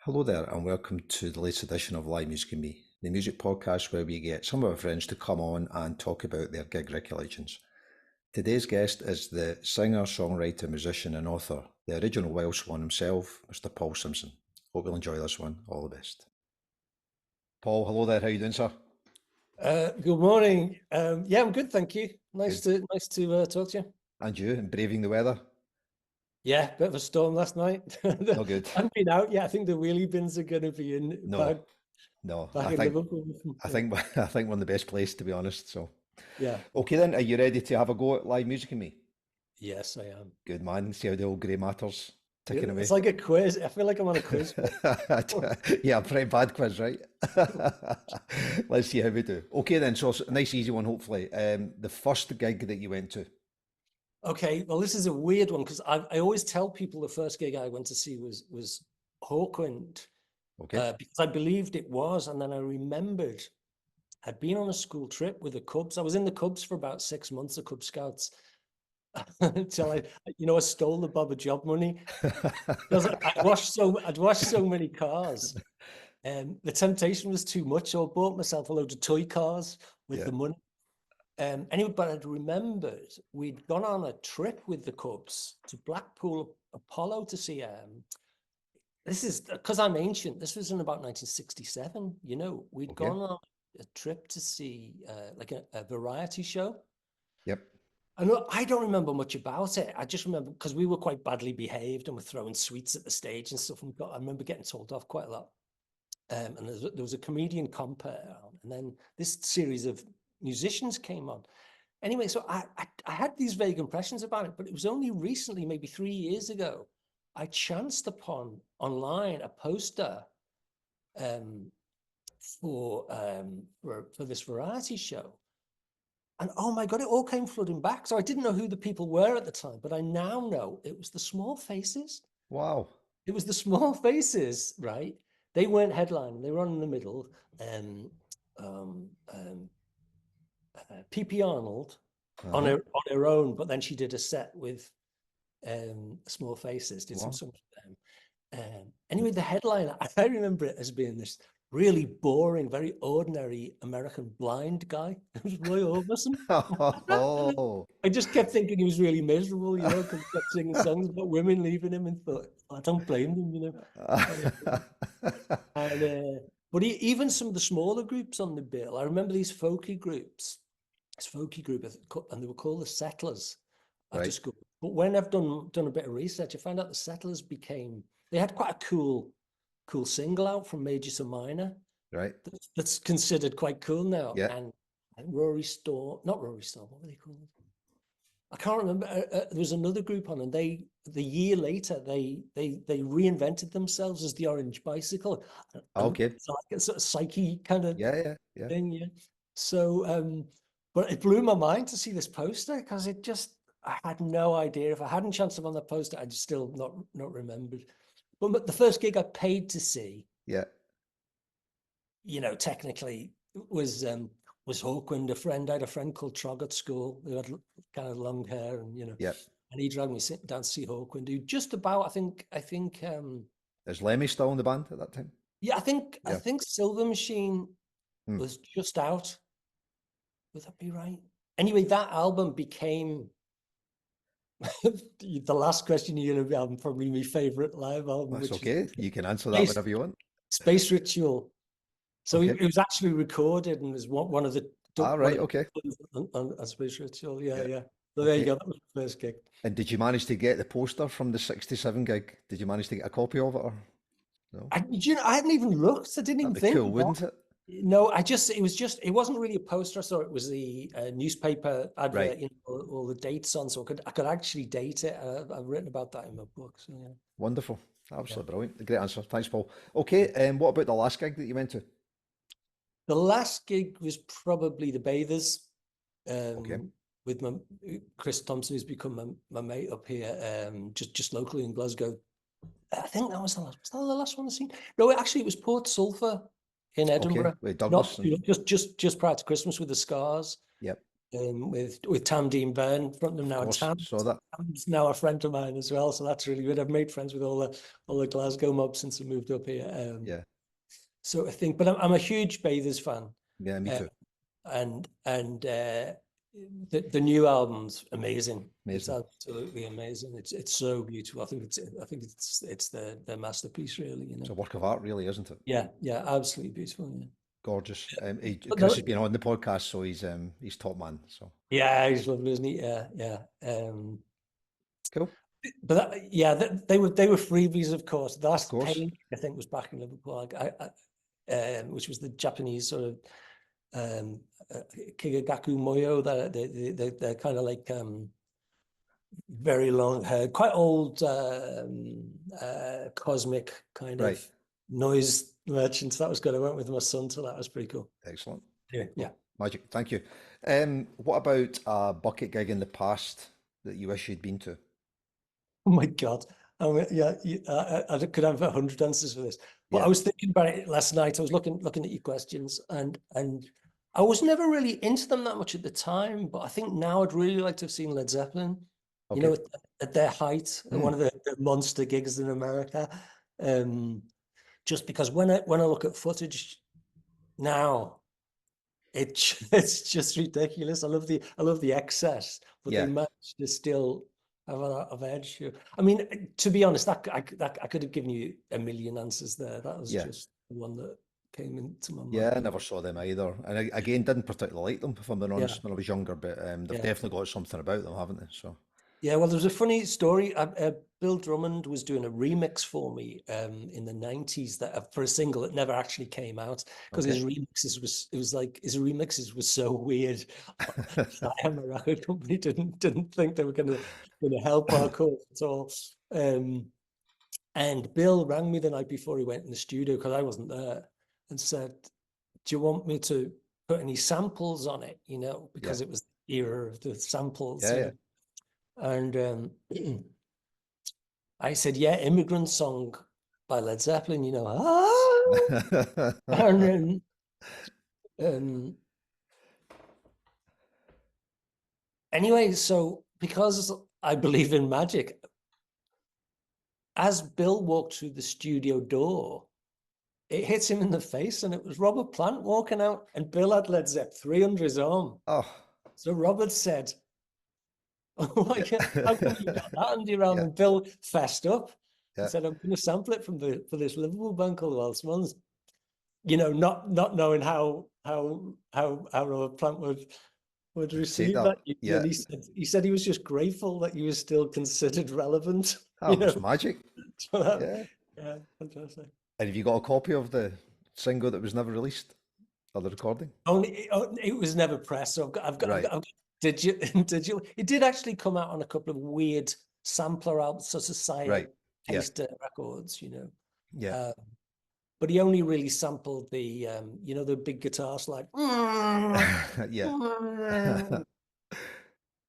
Hello there, and welcome to the latest edition of Live Music and Me, the music podcast where we get some of our friends to come on and talk about their gig recollections. Today's guest is the singer, songwriter, musician, and author, the original Welsh one himself, Mr. Paul Simpson. Hope you'll enjoy this one. All the best. Paul, hello there. How you doing, sir? Good morning. Yeah, I'm good, thank you. Nice to talk to you. And you, and braving the weather? Yeah, bit of a storm last night. No good. I haven't been out yet. I think the wheelie bins are going to be in back in Liverpool. I think we're in the best place, to be honest. So yeah. Okay then, are you ready to have a go at Live Music and Me? Yes, I am. Good man. See how the old grey matter's ticking away. It's like a quiz. I feel like I'm on a quiz. Yeah, a pretty bad quiz, right? Let's see how we do. Okay then, so a nice easy one, hopefully. The first gig that you went to? Okay, well, this is a weird one because I always tell people the first gig I went to see was Hawkwind. Okay. Because I believed it was, and then I remembered I'd been on a school trip with the Cubs. I was in the Cubs for about 6 months, the Cub Scouts, until I stole the Baba Job money. Because I'd washed so many cars, and the temptation was too much. So I bought myself a load of toy cars with the money. Anyway, but I'd remembered we'd gone on a trip with the Cubs to Blackpool Apollo to see. This is because I'm ancient. This was in about 1967. We'd gone on a trip to see like a variety show. Yep. I don't remember much about it. I just remember because we were quite badly behaved and were throwing sweets at the stage and stuff. I remember getting told off quite a lot. And there was a comedian compere on, and then this series of musicians came on. Anyway, so I had these vague impressions about it, but it was only recently, maybe 3 years ago, I chanced upon online a poster for this variety show. And oh my God, it all came flooding back. So I didn't know who the people were at the time, but I now know it was the Small Faces. Wow. It was the Small Faces, right? They weren't headlining, they were on in the middle. P.P. Arnold on her own, but then she did a set with Small Faces, did some songs with them. Anyway, the headline, I remember it as being this really boring, very ordinary American blind guy. It was Roy Orbison. Oh. I just kept thinking he was really miserable, because he kept singing songs about women leaving him, and thought, I don't blame them, But even some of the smaller groups on the bill, I remember these folky groups, and they were called the Settlers after school. But when I've done a bit of research, I found out the Settlers they had quite a cool single out from Major to Minor. Right. That's considered quite cool now. Yeah. And not Rory Storm, what were they called? I can't remember. There was another group on, and the year later, they reinvented themselves as the Orange Bicycle. Okay. It's like a sort of psyche kind of thing. Yeah. So, but it blew my mind to see this poster because I had no idea. If I hadn't chanced up on that poster, I'd still not remembered. But the first gig I paid to see, technically was Hawkwind. I had a friend called Trog at school who had kind of long hair, and and he dragged me down to see Hawkwind. Who just about, I think. Is Lemmy still in the band at that time? Yeah, I think Silver Machine was just out. Would that be right? Anyway, that album became the last question you're going to be probably my favorite live album. That's okay. You can answer that whenever you want. Space Ritual. So it was actually recorded and was one of the. On Space Ritual. Yeah. So there you go. That was the first gig. And did you manage to get the poster from the 67 gig? Did you manage to get a copy of it? Or no? I hadn't even looked. I didn't even think. Cool, wouldn't it? No, it wasn't really a poster. I saw it was the newspaper advert, all the dates on, so I could actually date it. I've written about that in my book. So yeah. Wonderful, absolutely brilliant. Great answer, thanks, Paul. Okay, what about the last gig that you went to? The last gig was probably the Beggars. With Chris Thompson, who's become my mate up here, just locally in Glasgow. I think that was the last. Was that the last one I've seen? No, actually, it was Port Sulphur in Edinburgh. With Douglas. Just prior to Christmas with the Scars. Yep. with Tam Dean Byrne from them Of now. And course, saw that. Tam's now a friend of mine as well, so that's really good. I've made friends with all the Glasgow mobs since I moved up here. Yeah, So I think, but I'm a huge Bathers fan, yeah, me uh, too. and the new album's amazing. It's Amazing. absolutely amazing. It's so beautiful. I think it's their masterpiece, really. You It's know. a work of art, really, isn't it? Yeah, yeah, absolutely beautiful. Yeah. Gorgeous. But Chris has been on the podcast, so he's top man. So yeah, he's lovely, isn't he? Yeah, yeah. cool. But yeah, they were freebies, of course. The Of last course. painting I think was back in Liverpool, which was the Japanese sort of Kigagaku Moyo. They're kind of like very long haired, quite old, cosmic kind Right. of noise merchants. That was good. I went with my son, so that was pretty cool. Excellent. Anyway, yeah. Magic. Thank you. What about a bucket gig in the past that you wish you'd been to? Oh my God. I mean, yeah, I could have 100 answers for this. But Yeah. I was thinking about it last night. I was looking at your questions, and I was never really into them that much at the time. But I think now I'd really like to have seen Led Zeppelin. You Okay. know, at their height, at one of the monster gigs in America. Just because when I look at footage now, it's just ridiculous. I love the excess, but they Yeah. managed to still have an edge. I mean, to be honest, I could have given you a million answers there. That was Yeah. just the one that came into my Yeah, I mind. never saw them either. And again, didn't particularly like them, if I'm being Yeah, honest, when I was younger, but they've yeah. definitely got something about them, haven't they? So, Yeah, well, there was a funny story. Bill Drummond was doing a remix for me in the 90s for a single that never actually came out because okay. his remixes were so weird. The record company didn't think they were gonna help our cause at all. And Bill rang me the night before he went in the studio because I wasn't there and said, "Do you want me to put any samples on it?" You know, Yeah. because it was the era of the samples, Yeah, you yeah. know. And I said, "Yeah, Immigrant Song by Led Zeppelin, you know." And um, anyway, so because I believe in magic, as Bill walked through the studio door, it hit him in the face, and it was Robert Plant walking out, and Bill had Led Zepp 3 under his arm. Oh, So Robert said, "Oh my God, how come you got that under your arm?" yeah, And Bill fessed up and yeah. said, "I'm going to sample it for this Liverpool band called Welsh Swans." You know, not knowing how Robert Plant would Take receive that. that. Yeah. And he said he was just grateful that he was still considered relevant. Oh, You it was know, magic. so that, Yeah. yeah, fantastic. And have you got a copy of the single that was never released? Or the recording? Only it was never pressed. So Right. I've got did you? It did actually come out on a couple of weird sampler albums, sort of Right. side Yeah. taster records, you know. Yeah. But he only really sampled the the big guitar slide. Yeah.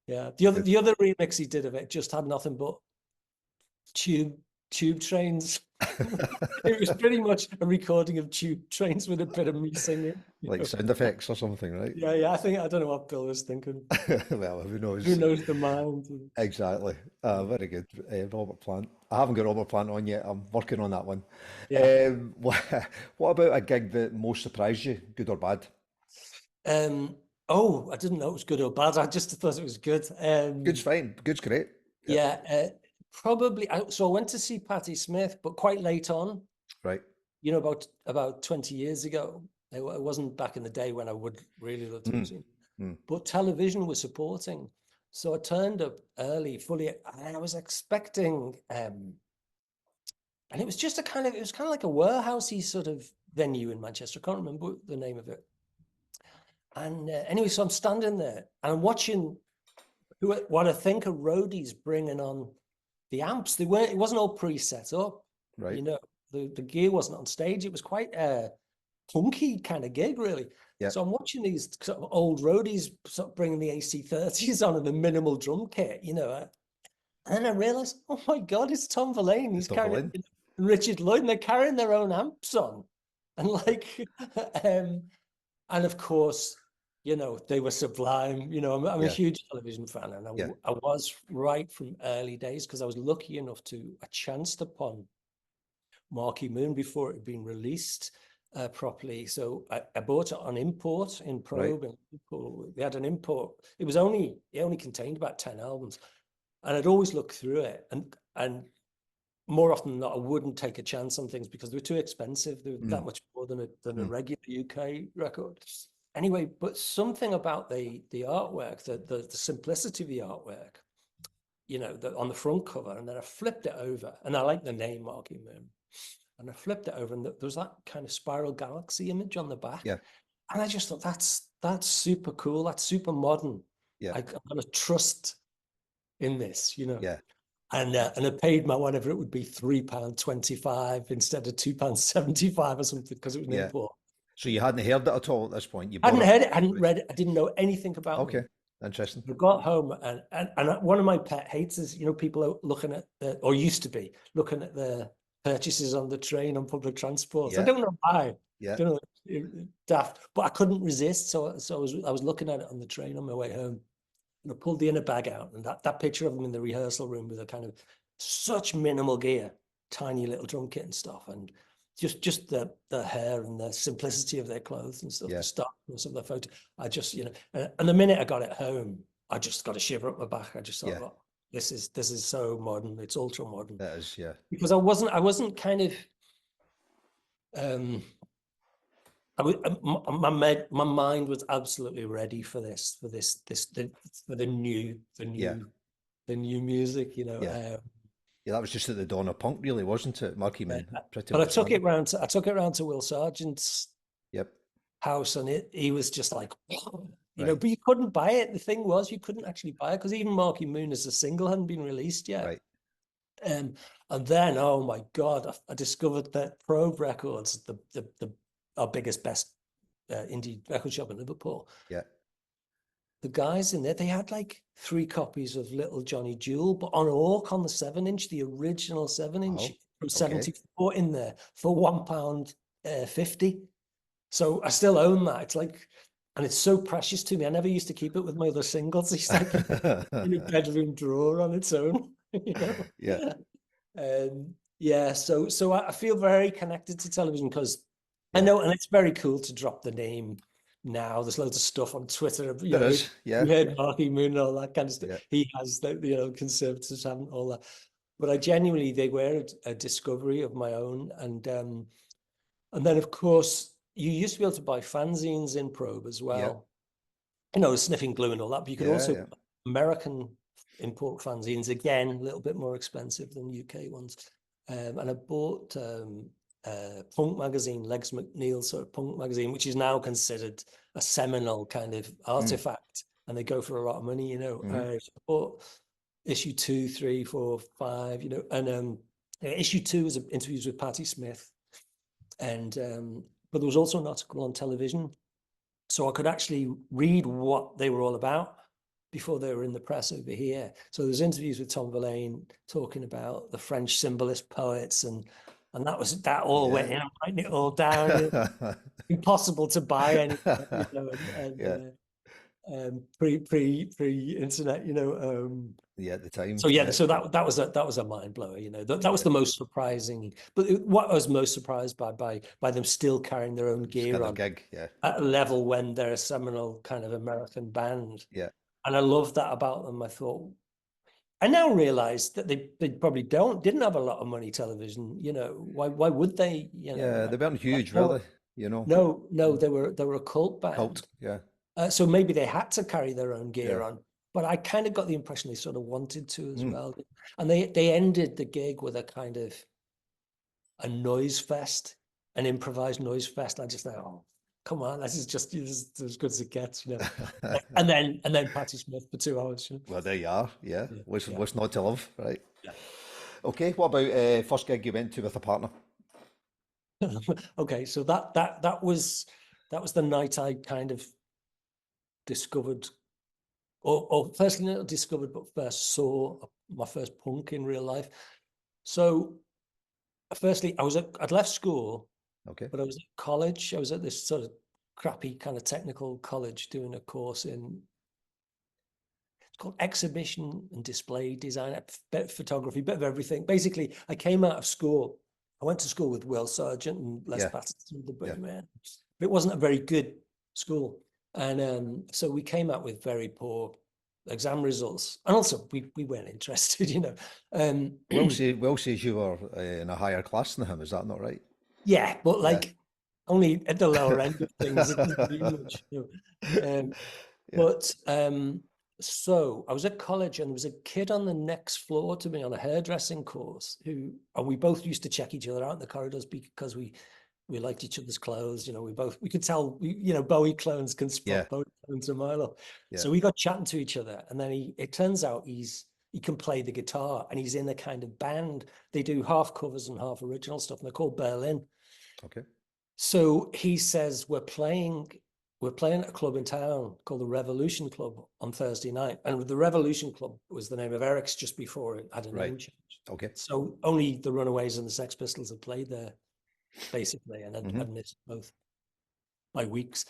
Yeah. Good. The other remix he did of it just had nothing but tube trains. It was pretty much a recording of tube trains with a bit of me singing. Like sound effects or something, right? Yeah, yeah. I don't know what Bill was thinking. Well, who Who knows? knows the mind? Exactly. Very good. Robert Plant. I haven't got Robert Plant on yet. I'm working on that one. Yeah. What about a gig that most surprised you, good or bad? Oh, I didn't know it was good or bad. I just thought it was good. Good's fine. Good's great. Yep. Yeah, probably. So I went to see Patti Smith, but quite late on. Right. You know, about 20 years ago. It wasn't back in the day when I would really love to have seen. But television was supporting. So I turned up early, fully, and I was expecting, and it was just it was kind of like a warehousey sort of venue in Manchester. I can't remember the name of it. And anyway, so I'm standing there and I'm watching what I think are roadies bringing on the amps. It wasn't all pre-set up. Right. You know, the gear wasn't on stage. It was quite a punky kind of gig, really. Yeah. So I'm watching these sort of old roadies sort of bringing the AC30s on and the minimal drum kit, you know. And then I realized, oh my God, it's Tom Verlaine. He's Tom carrying Verlaine. Richard Lloyd, and they're carrying their own amps on. And like, and of course, you know, they were sublime. You know, I'm a Yeah. huge television fan, and Yeah. I was right from early days because I was lucky enough to I chanced upon Marquee Moon before it had been released properly. So I bought it on import in Right. Probe, and they had an import. It only contained about 10 albums, and I'd always look through it, and more often than not, I wouldn't take a chance on things because they were too expensive. They were that much more than a regular UK record. Anyway, but something about the artwork, the simplicity of the artwork, you know, on the front cover, and then I flipped it over, and I like the name Marquee Moon, and I flipped it over, and there was that kind of spiral galaxy image on the back, Yeah. and I just thought that's super cool, that's super modern. Yeah. I'm gonna trust in this, you know. Yeah. And I paid my whatever it would be £3.25 instead of £2.75 or something because it was an Yeah. import. So you hadn't heard it at all at this point. You I bought hadn't it. heard it, hadn't read it, I didn't know anything about Okay. them. Interesting. I got home and one of my pet hates is, you know, people are looking at or used to be looking at the purchases on the train on public transport. Yeah. I don't know why. Yeah. Don't know, daft, but I couldn't resist. So I was looking at it on the train on my way home. And I pulled the inner bag out, and that picture of them in the rehearsal room with a kind of such minimal gear, tiny little drum kit and stuff, and just the hair and the simplicity of their clothes and stuff, Yeah. the starkness of the photo. I just, you know, and the minute I got it home, I just got a shiver up my back. I just thought, Yeah. oh, this is so modern. It's ultra modern. That is, yeah. Because I wasn't kind of my mind was absolutely ready for the new music, you know. Yeah. Yeah, that was just at the dawn of punk, really, wasn't it? Marquee Moon, pretty But I much. took it round to Will Sargent's Yep. house, and he was just like, you know, Right. but you couldn't buy it. The thing was, you couldn't actually buy it because even Marquee Moon as a single hadn't been released yet. Right. And then, oh my God, I discovered that Probe Records, our biggest, best indie record shop in Liverpool, Yeah. the guys in there, they had like 3 copies of Little Johnny Jewel, but on Orc on the 7-inch, the original 7-inch Wow. from Okay. 74 in there for £1.50. So I still own that. It's like, and it's so precious to me. I never used to keep it with my other singles. It's like in a bedroom drawer on its own, you know? Yeah. Yeah. So I feel very connected to television because I Yeah. know, and it's very cool to drop the name now. There's loads of stuff on Twitter. You There know, is. Yeah. you heard Marky Moon and all that kind of stuff. Yeah. He has, you know, conservatives haven't all that. But I genuinely, they were a discovery of my own. And then, of course, you used to be able to buy fanzines in Probe as Yeah. well. You know, Sniffing Glue and all that. But you could also Yeah. American import fanzines, again, a little bit more expensive than UK ones. And I bought punk magazine, Legs McNeil's sort of punk magazine, which is now considered a seminal kind of artifact, and they go for a lot of money, you know. So I bought issue 2, 3, 4, 5, you know, and issue 2 was interviews with Patti Smith, and but there was also an article on television, so I could actually read what they were all about before they were in the press over here. So there's interviews with Tom Verlaine talking about the French symbolist poets, and that all went in and writing it all down. Impossible to buy anywhere, you know, and pre-internet, you know. Yeah, at the time. So yeah, so that was a mind blower, you know. That was the most surprising. But what I was most surprised by them still carrying their own gear on Gig. Yeah. at a level when they're a seminal kind of American band. Yeah. And I love that about them. I thought, I now realize that they probably didn't have a lot of money television. You know, why would they? You know, Yeah, they weren't huge, really. You know. No, they were a cult band. Cult. Yeah. So maybe they had to carry their own gear Yeah. on, but I kind of got the impression they sort of wanted to as well. And they ended the gig with a kind of a noise fest, an improvised noise fest. I just thought, oh, come on, this is as good as it gets, you know. and then Patti Smith for 2 hours. You know? Well, there you are. Yeah. What's not to love, right? Yeah. Okay. What about first gig you went to with a partner? Okay, so that was the night I kind of discovered, or firstly not discovered, but first saw my first punk in real life. So firstly, I'd left school, Okay. but I was at college. I was at this sort of crappy kind of technical college doing a course in, it's called exhibition and display design, a bit of photography, bit of everything. Basically, I came out of school. I went to school with Will Sargent and Les Patterson, the big man. It wasn't a very good school. And so we came out with very poor exam results. And also we weren't interested, you know. Will says you were in a higher class than him, is that not right? Yeah, but like only at the lower end of things. It doesn't mean much, you know. But so I was at college and there was a kid on the next floor to me on a hairdressing course and we both used to check each other out in the corridors because we liked each other's clothes. You know, we could tell, you know, Bowie clones can spot Bowie clones a mile off. So we got chatting to each other, and then it turns out he can play the guitar, and he's in a kind of band. They do half covers and half original stuff, and they're called Berlin. Okay. So he says, we're playing at a club in town called the Revolution Club on Thursday night. And the Revolution Club was the name of Eric's just before it had a name change. Okay. So only the Runaways and the Sex Pistols had played there, basically, and I'd missed both by weeks.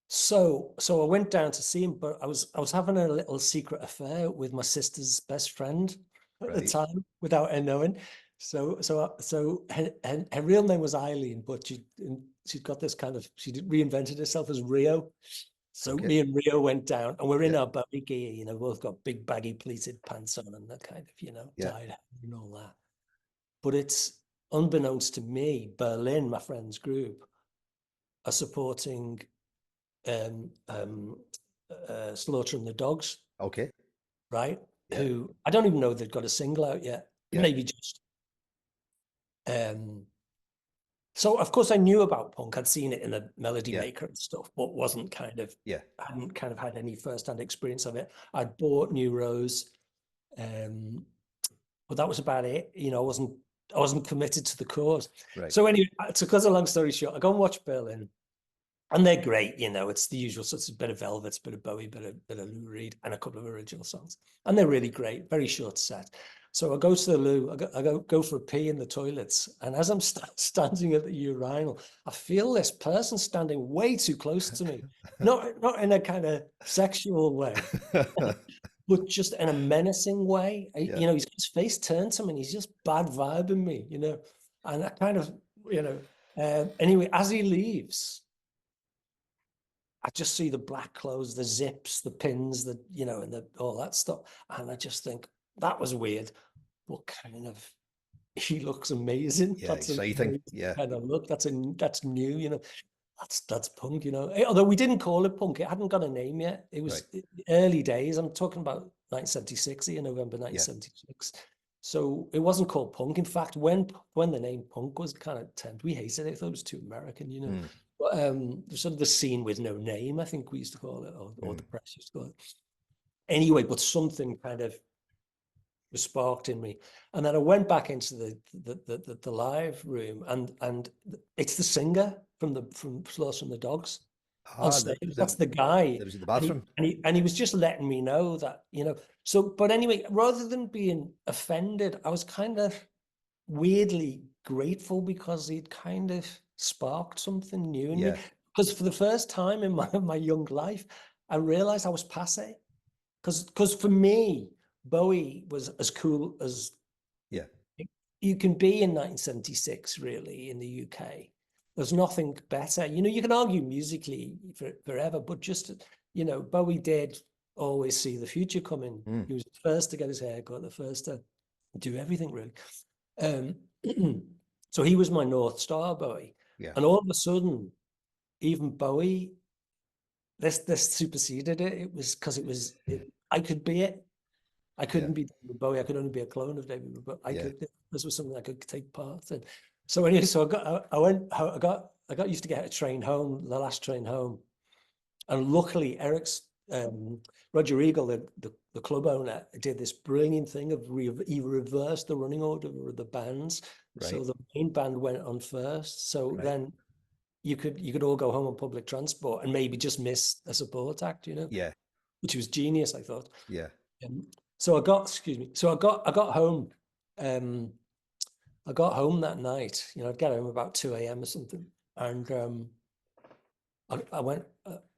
So I went down to see him, but I was having a little secret affair with my sister's best friend at the time without her knowing. So her real name was Eileen, but she'd got this kind of, she reinvented herself as Rio. So me and Rio went down, and we're in our Bowie gear, you know, both got big baggy pleated pants on and that kind of, you know, dyed hair and all that. But it's unbeknownst to me, Berlin, my friend's group, are supporting Slaughter and the Dogs. Okay. Right? Who, I don't even know if they've got a single out yet. Maybe just. So of course I knew about punk. I'd seen it in a Melody Maker and stuff, but wasn't kind of, hadn't kind of had any first-hand experience of it. I'd bought New Rose, but that was about it. You know, I wasn't committed to the cause. Right. So anyway, to cut a long story short, I go and watch Berlin, and they're great. You know, it's the usual sorts of bit of Velvet, bit of Bowie, bit of Lou Reed, and a couple of original songs, and they're really great. Very short set. So I go to the loo. I go for a pee in the toilets, and as I'm standing at the urinal, I feel this person standing way too close to me, not in a kind of sexual way. But just in a menacing way. You know, he's got his face turned to me and he's just bad vibing me, you know. And I kind of, you know, anyway, as he leaves, I just see the black clothes, the zips, the pins, the, you know, and all that stuff. And I just think, that was weird. What kind of, he looks amazing. Yeah, that's exciting. Yeah. Kind of look, that's new, you know. That's punk, you know. Although we didn't call it punk, it hadn't got a name yet. It was early days. I'm talking about 1976, here, November 1976. So it wasn't called punk. In fact, when the name punk was kind of tempted, we hated it. I thought it was too American, you know. But sort of the scene with no name, I think we used to call it, or the press used to call it. Anyway, but something kind of was sparked in me, and then I went back into the live room, and it's the singer from Slaughter and the Dogs on stage. That's the guy. That was in the bathroom, and he was just letting me know that, you know. So, but anyway, rather than being offended, I was kind of weirdly grateful because he'd kind of sparked something new in me. Because for the first time in my young life, I realized I was passé. Because for me, Bowie was as cool as you can be in 1976, really, in the UK. There's nothing better. You know, you can argue musically forever, but just, you know, Bowie did always see the future coming. He was the first to get his hair cut, the first to do everything, really. So he was my North Star, Bowie. And all of a sudden, even Bowie, this superseded it. It was because I could be it. I couldn't be David Bowie. I could only be a clone of David Bowie. But this was something I could take part in. So anyway, so I got used to get a train home, the last train home, and luckily Eric's Roger Eagle, the club owner, did this brilliant thing of he reversed the running order of the bands. So the main band went on first. So then you could all go home on public transport and maybe just miss a support act, you know? Which was genius, I thought. So I got home. I got home that night. You know, I'd get home about 2 a.m. or something, and I went,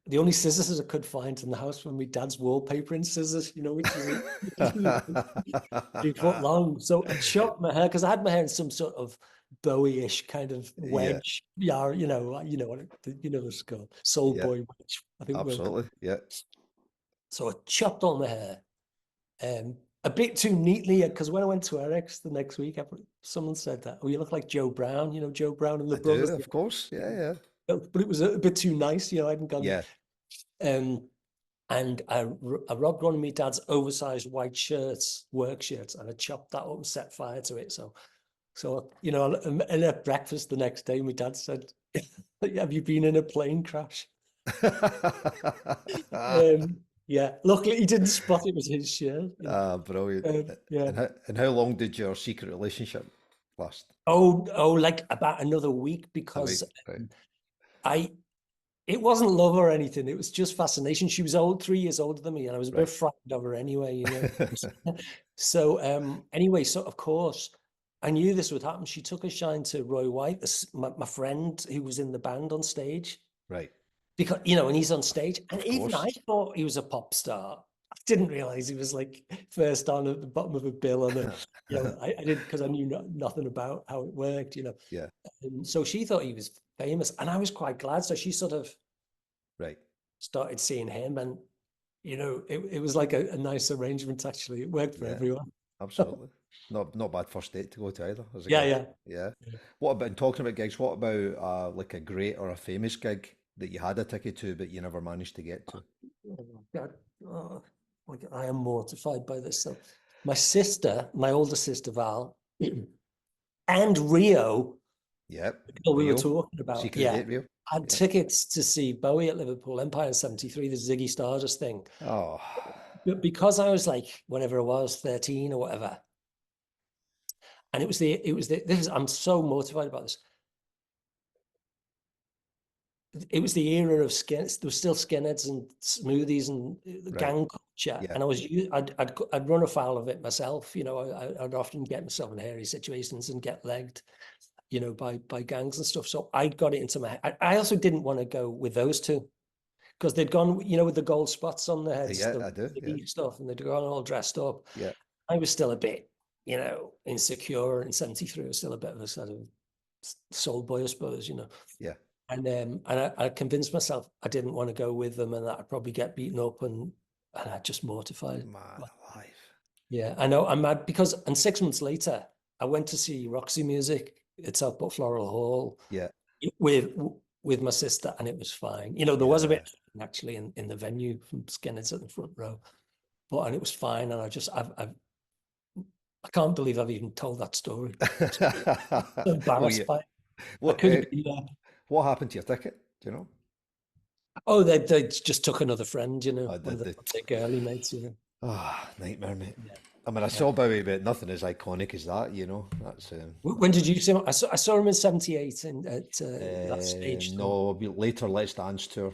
the only scissors I could find in the house were my dad's wallpapering scissors, which is 3 foot long. So I chopped my hair because I had my hair in some sort of Bowie-ish kind of Yeah, wedge. Yeah, what it's called, soul yeah, boy wedge. I think we'll call absolutely. Yeah. it. So I chopped all my hair, a bit too neatly because when I went to Eric's the next week, someone said that, "Oh, you look like Joe Brown." Joe Brown and the I do, brothers. of course. Yeah, yeah. But it was a bit too nice. I hadn't gone. Yeah. Um, and I robbed one of my dad's oversized white shirts, work shirts, and I chopped that up and set fire to it. So and at breakfast the next day, my dad said, "Have you been in a plane crash?" Yeah, luckily he didn't spot it was his shirt. Brilliant. Yeah. And how long did your secret relationship last? Oh, like about another week A week, because right? I it wasn't love or anything. It was just fascination. She was 3 years older than me, and I was a bit Right. frightened of her anyway. So anyway, so of course I knew this would happen. She took a shine to Roy White, my friend who was in the band on stage, Right. because and he's on stage, and Of even I course. thought he was a pop star. I didn't realize he was like first on at the bottom of a bill on a, I didn't, because I knew nothing about how it worked. Yeah. And so she thought he was famous, and I was quite glad. So she sort of Right. started seeing him, and it was like a nice arrangement. Actually, it worked for Yeah. everyone. Absolutely. Not bad first date to go to either as a Yeah, gig. yeah. Yeah. What about, and talking about gigs, what about like a great or a famous gig that you had a ticket to but you never managed to get to? Oh, God. Oh, like, I am mortified by this. So my sister, my older sister Val, and Rio, Yep. the girl we were Rio. talking about, Secret yeah, date Rio. had Yeah. tickets to see Bowie at Liverpool Empire in '73, the Ziggy Stardust thing. Oh. But because I was like, whatever it was, 13 or whatever, and I'm so mortified about this. It was the era of skin. There was still skinheads and smoothies and the Right. gang culture, Yeah. and I'd run afoul of it myself. I'd often get myself in hairy situations and get legged, by gangs and stuff. So I got it into my head. I also didn't want to go with those two because they'd gone, with the gold spots on their heads, Yeah, the I do. Yeah. stuff, and they'd gone all dressed up. Yeah. I was still a bit, insecure in '73. I was still a bit of a sort of soul boy, I suppose. Yeah. And I convinced myself I didn't want to go with them, and that I'd probably get beaten up, and I just mortified. Man alive. Yeah, I know. I'm mad because, and 6 months later, I went to see Roxy Music at Southport Floral Hall Yeah. with with my sister, and it was fine. There was a Yeah. bit actually in the venue from Skinner's at the front row, and it was fine. And I can't believe I've even told that story. I'm so Well, yeah. embarrassed by it. I What could have been there. what happened to your ticket? Do you know? Oh, they just took another friend, I one of did. their girly mates. Ah, nightmare, mate. Yeah, I mean, I yeah. saw Bowie, but nothing as iconic as that. That's When did you see him? I saw him in '78 at that stage tour. no, a bit later. Let's Dance tour,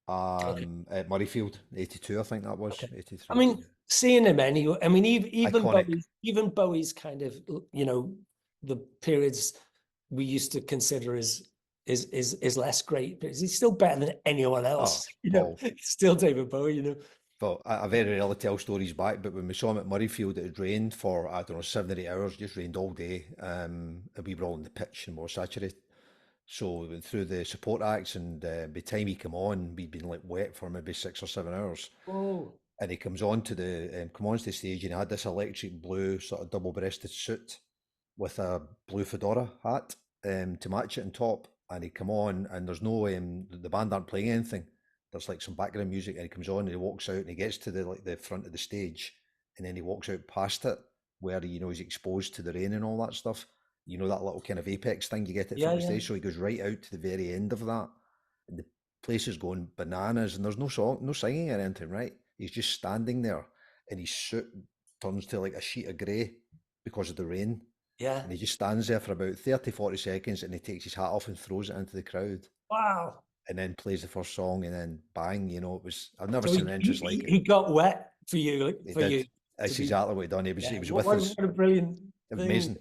Okay, at Murrayfield, 82, I think that was okay. I 83. mean, seeing him anyway. I mean, Iconic. Even Bowie's kind of, the periods we used to consider is less great, but he's still better than anyone Oh, else. Paul. He's still David Bowie. But I very rarely tell stories back. But when we saw him at Murrayfield, it had rained for, I don't know, 7 or 8 hours. Just rained all day. And we were all on the pitch and we were saturated. So we went through the support acts, and by the time he came on, we'd been like wet for maybe 6 or 7 hours. Oh, And he comes on to the stage, and he had this electric blue sort of double-breasted suit with a blue fedora hat to match it on top. And he come on, and there's no the band aren't playing anything. There's like some background music, and he comes on, and he walks out, and he gets to the front of the stage, and then he walks out past it, where he's exposed to the rain and all that stuff. That little kind of apex thing you get at the yeah, front of the yeah, stage. So he goes right out to the very end of that, and the place is going bananas, and there's no song, no singing or anything, right? He's just standing there, and his suit turns to like a sheet of grey because of the rain. yeah. And he just stands there for about 30, 40 seconds, and he takes his hat off and throws it into the crowd, Wow. and then plays the first song, and then bang, I've never So seen an entrance like it. he got wet for you, like, He for did. you to That's be. exactly what he done. He was Yeah. he was What, with what, us. what a brilliant thing. Amazing.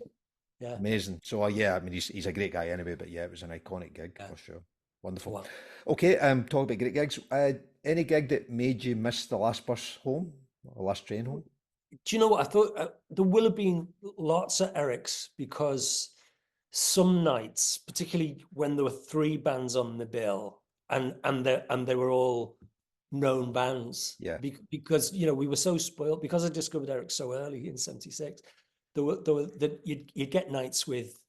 Yeah. Amazing. So yeah, I mean he's a great guy anyway, but yeah, it was an iconic gig Yeah. for sure. Wonderful. Wow. Okay, talk about great gigs. Any gig that made you miss the last bus home or last train home? Do you know what I thought? There will have been lots of Erics, because some nights, particularly when there were 3 bands on the bill, and they were all known bands, Yeah. because we were so spoiled, because I discovered Eric so early in '76. You'd get nights with,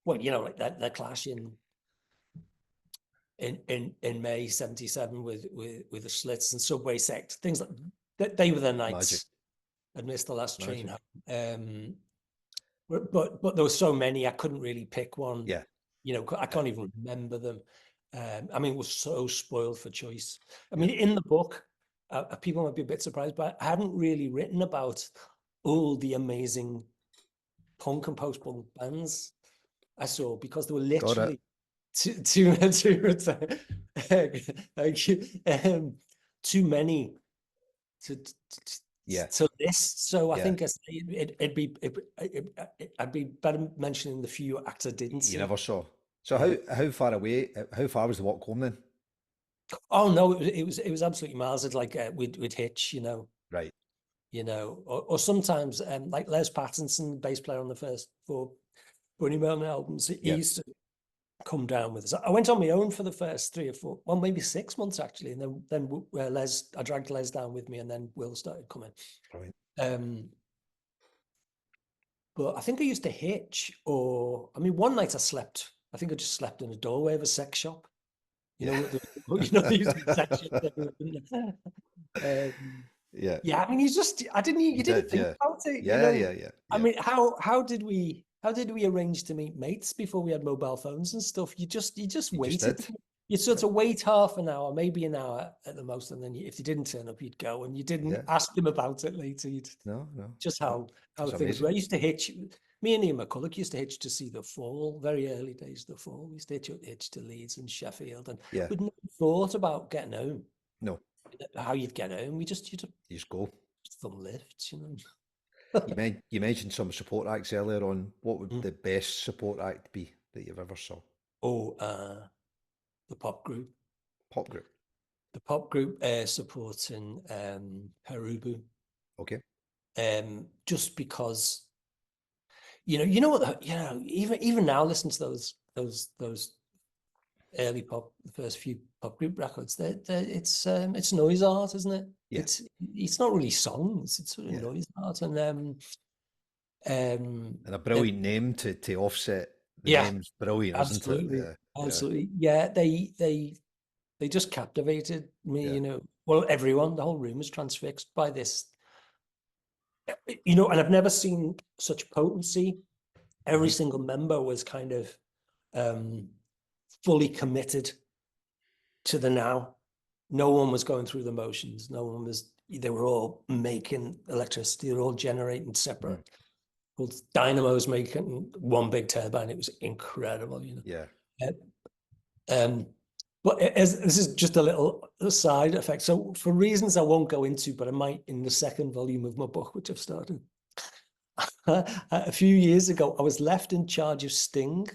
well, like that Clash in May '77 with the Slits and Subway Sect, things like that. They were the Magic. nights I'd missed the last train Magic. home. But there were so many, I couldn't really pick one. Yeah. I can't even remember them. I mean, we're so spoiled for choice. I mean, in the book, people might be a bit surprised, but I hadn't really written about all the amazing punk and post-punk bands I saw, because there were Got it. literally too many to Yeah. list. So I Yeah. think I'd be better mentioning the few acts I didn't You see. never saw. So Yeah. how far away? How far was the walk home then? Oh no, it was absolutely miles. It's like we'd hitch, Right. or sometimes like Les Pattinson, bass player on the first 4 Bunny Mountain albums, he Yeah. used to come down with us. I went on my own for the first 3 or 4, well, maybe 6 months actually, and then I dragged Les down with me, and then Will started coming. Brilliant. But I think I used to hitch, or I mean, one night I think I just slept in a doorway of a sex shop. They used to be sex shops everywhere, didn't they? Yeah. Yeah, I mean, you didn't think about it. Yeah. I mean, how did we arrange to meet mates before we had mobile phones and stuff? You just waited. did. You'd sort of wait half an hour, maybe an hour at the most, and then if you didn't turn up, you'd go, and you didn't Yeah. ask them about it later. No. Just how It's things amazing. were. I used to hitch. Me and Ian McCulloch used to hitch to see The Fall, very early days of The Fall. We used to hitch to Leeds and Sheffield, and Yeah. we'd never thought about getting home. No. How you'd get home. You just You just go. thumb lifts, You mentioned some support acts earlier on. What would Mm. the best support act be that you've ever saw? Oh, the pop group. Pop group. The pop group supporting Harubu. Okay. Just because you know what even now, listen to those early pop, the first few pop group records. It's noise art, isn't it? Yeah. It's not really songs. It's sort of Yeah. noise art, And a brilliant name to offset. The Yeah, name's brilliant, absolutely, isn't it? absolutely. Yeah, they just captivated me. Yeah. Well, everyone, the whole room was transfixed by this. And I've never seen such potency. Every single member was kind of fully committed to the now. No one was going through the motions. They were all making electricity. They were all generating separate. Well, dynamos making one big turbine. It was incredible, Yeah. But this is just a little side effect. So for reasons I won't go into, but I might in the second volume of my book, which I've started. A few years ago, I was left in charge of Sting,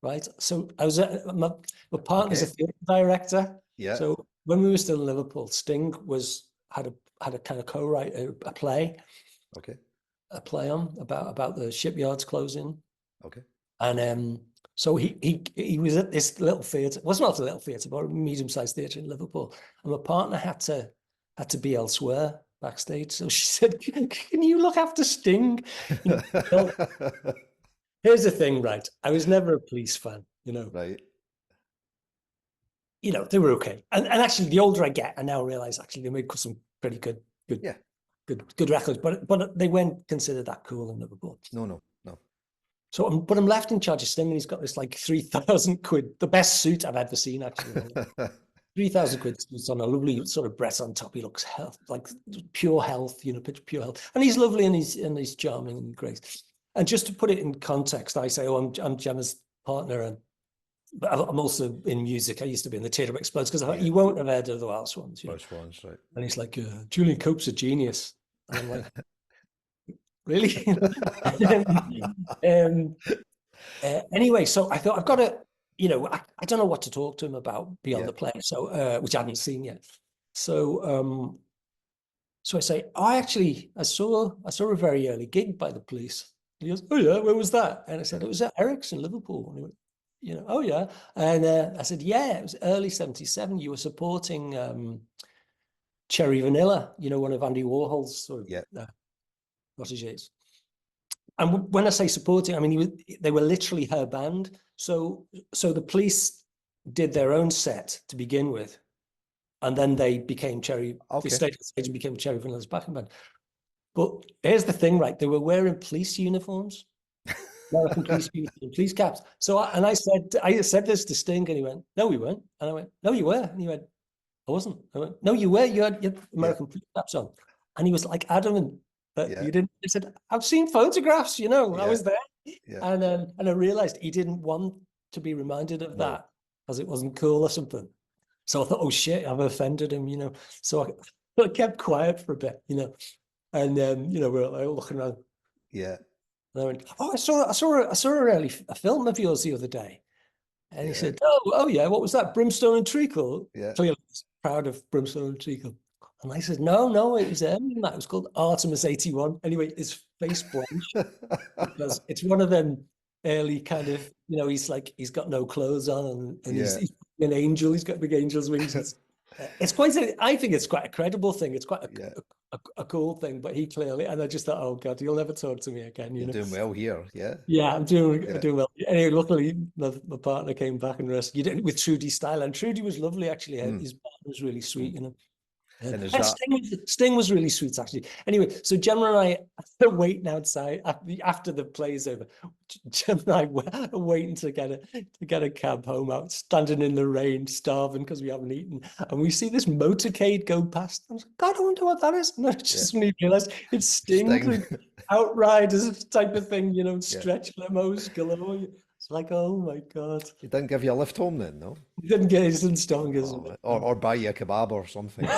right? So I was my partner's a theatre director. Yeah. So when we were still in Liverpool, Sting had a kind of co-write a play. Okay. A play on about the shipyards closing. Okay. And so he was at this little theatre. It was not a little theatre, but a medium-sized theatre in Liverpool. And my partner had to be elsewhere backstage. So she said, "Can you look after Sting?" Well, here's the thing, right? I was never a Police fan, Right. They were okay. And actually, the older I get, I now realize actually they made some pretty good records, but they weren't considered that cool in Liverpool. No. So, I'm left in charge of Sting, and he's got this like 3,000 quid, the best suit I've ever seen, actually. 3,000 quid suits on, a lovely sort of Brett on top. He looks like pure health, picture pure health, and he's lovely and he's charming and great. And just to put it in context, I say, "Oh, I'm Gemma's partner, but I'm also in music. I used to be in the Theatre Explodes," because you won't have heard of the Welsh ones. Welsh ones, right? And he's like, "Julian Cope's a genius," and I'm like, "Really?" Anyway, so I thought I've got to you know, I don't know what to talk to him about beyond Yeah. the play, so which I hadn't seen yet. So so I say, I saw a very early gig by the Police. And he goes, oh yeah, where was that? And I said, it was at Eric's in Liverpool. And he went, you know, oh yeah. And I said, yeah, it was early 77. You were supporting Cherry Vanilla, you know, one of Andy Warhol's sort of proteges. And when I say supporting, I mean, they were literally her band. So the Police did their own set to begin with. And then they became Cherry, they stayed on stage and became Cherry Vanilla's backing band. But here's the thing, right? They were wearing police uniforms, American police uniforms, police caps. So, I said this to Sting, and he went, no, we weren't. And I went, no, you were. And he went, I wasn't. I went, no, you were. You had American police caps on. And he was like adamant that you didn't. He said, I've seen photographs, you know, I was there. And I realized he didn't want to be reminded of that because it wasn't cool or something. So I thought, oh shit, I've offended him, you know. So I kept quiet for a bit, you know. And you know, we're like looking around. Yeah. And I went, oh, I saw a film of yours the other day. And he said, oh yeah, what was that? Brimstone and Treacle? Yeah. So he was proud of Brimstone and Treacle. And I said, no, it was that. It was called Artemis 81. Anyway, his face blanched because it's one of them early kind of, you know, he's got no clothes on and he's an angel. He's got big angel's wings. It's I think it's quite a credible thing. It's quite a cool thing, but he clearly, and I just thought, oh God, he'll never talk to me again. You're doing well here. Yeah. Yeah, I'm doing well. Anyway, luckily my partner came back and rescued it with Trudy Style. And Trudy was lovely, actually. His partner was really sweet, you know. And Sting was really sweet, actually. Anyway, so Gemma and I are waiting outside after the play's over. Gemma and I are waiting to get a cab home, out standing in the rain, starving because we haven't eaten, and we see this motorcade go past. I was like, God, I wonder what that is. And I just suddenly realised it's Sting. Outriders type of thing, you know, stretch limos galore. It's like, oh my God. He didn't give you a lift home then, no? He didn't stop and give or buy you a kebab or something,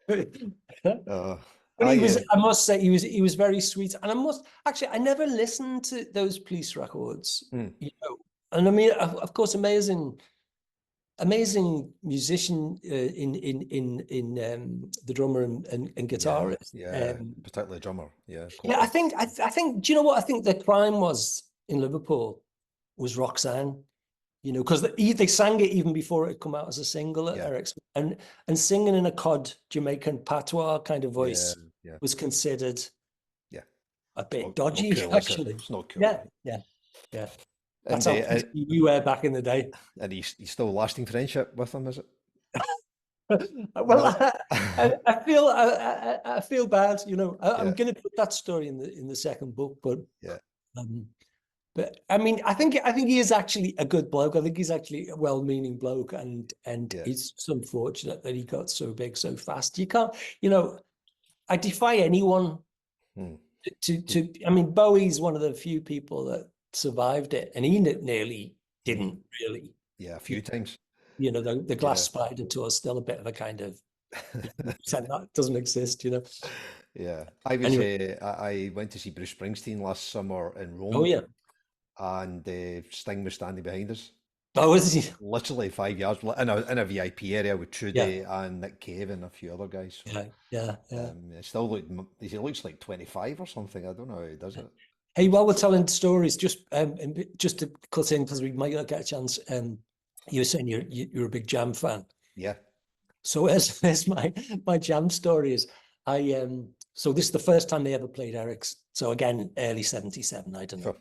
you know. But I must say, he was very sweet. And I never listened to those Police records, you know. And I mean, of course, amazing musician in the drummer and guitarist. Particularly drummer. Yeah. I think. Do you know what I think the crime was in Liverpool? Was Roxanne, you know, because they sang it even before it had come out as a single at Eric's, and singing in a cod Jamaican patois kind of voice was considered a bit dodgy, cool, actually. It's not cool. Yeah. That's how you were back in the day. And he's still lasting friendship with him, is it? Well, I feel bad, you know. I'm going to put that story in the second book, but But I mean, I think he is actually a good bloke. I think he's actually a well-meaning bloke, and it's unfortunate that he got so big so fast. You can't, you know, I defy anyone to. I mean, Bowie's one of the few people that survived it, and he nearly didn't really. Yeah, a few times. You know, the Glass Spider tour is still a bit of a kind of that doesn't exist, you know. Yeah, I went to see Bruce Springsteen last summer in Rome. Oh yeah. And Sting was standing behind us. Oh, is he? Literally 5 yards in a VIP area with Trudy and Nick Cave and a few other guys. So, it still he looks like 25 or something. I don't know how he does it. Hey, while we're telling stories, just to cut in because we might not get a chance. You were saying you're a big Jam fan. Yeah. So as my Jam story is, so this is the first time they ever played Eric's. So again, early 77. I don't know.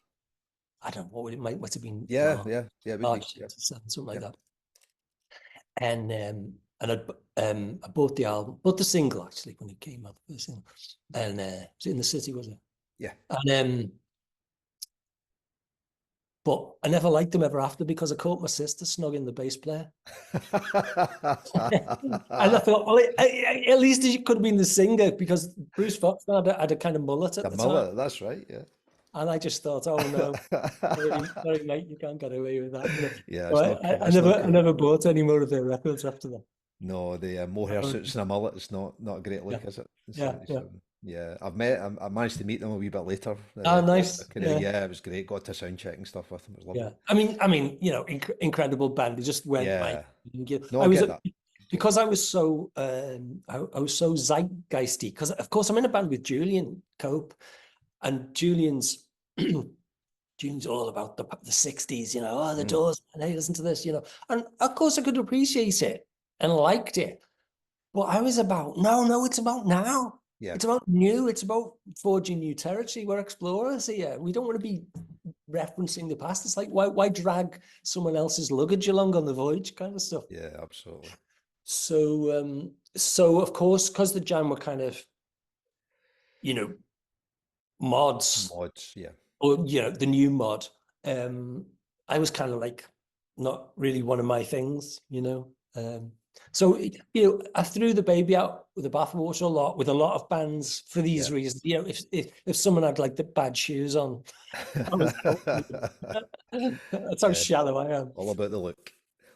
I don't know what it might have been. March 77, something like that. And I bought the album, bought the single actually when it came out, the single, and it was in the city, was it? Yeah. And but I never liked them ever after because I caught my sister snogging the bass player. And I thought, well, at least it could have been the singer because Bruce Foxton had a kind of mullet at the time. That's right, yeah. And I just thought, oh no, sorry mate, you can't get away with that. Yeah, I never bought any more of their records after that. No, the mohair suits and a mullet is not a great look, is it? Yeah. Yeah, I managed to meet them a wee bit later. Oh, nice. Yeah. Yeah, it was great. Got to sound check and stuff with them. It was lovely. Yeah. I mean, incredible band. They just weren't my. Yeah, no, I I was get that. because I was so I was so zeitgeisty because of course I'm in a band with Julian Cope, and Julian's all about the 60s, oh, the Mm, Doors, and hey, listen to this, and of course I could appreciate it and liked it. But I was about, no, it's about now. yeah, It's about new. It's about forging new territory. We're explorers here. We don't want to be referencing the past. It's like, why drag someone else's luggage along on the voyage kind of stuff? yeah, absolutely. So of course, because the Jam were kind of, you know, mods, Mods, yeah, or, the new mod, I was kind of like not really one of my things, So, I threw the baby out with the bathwater a lot with a lot of bands for these yeah. reasons. If someone had like the bad shoes on, I was that's how Yeah, shallow I am. all about the look.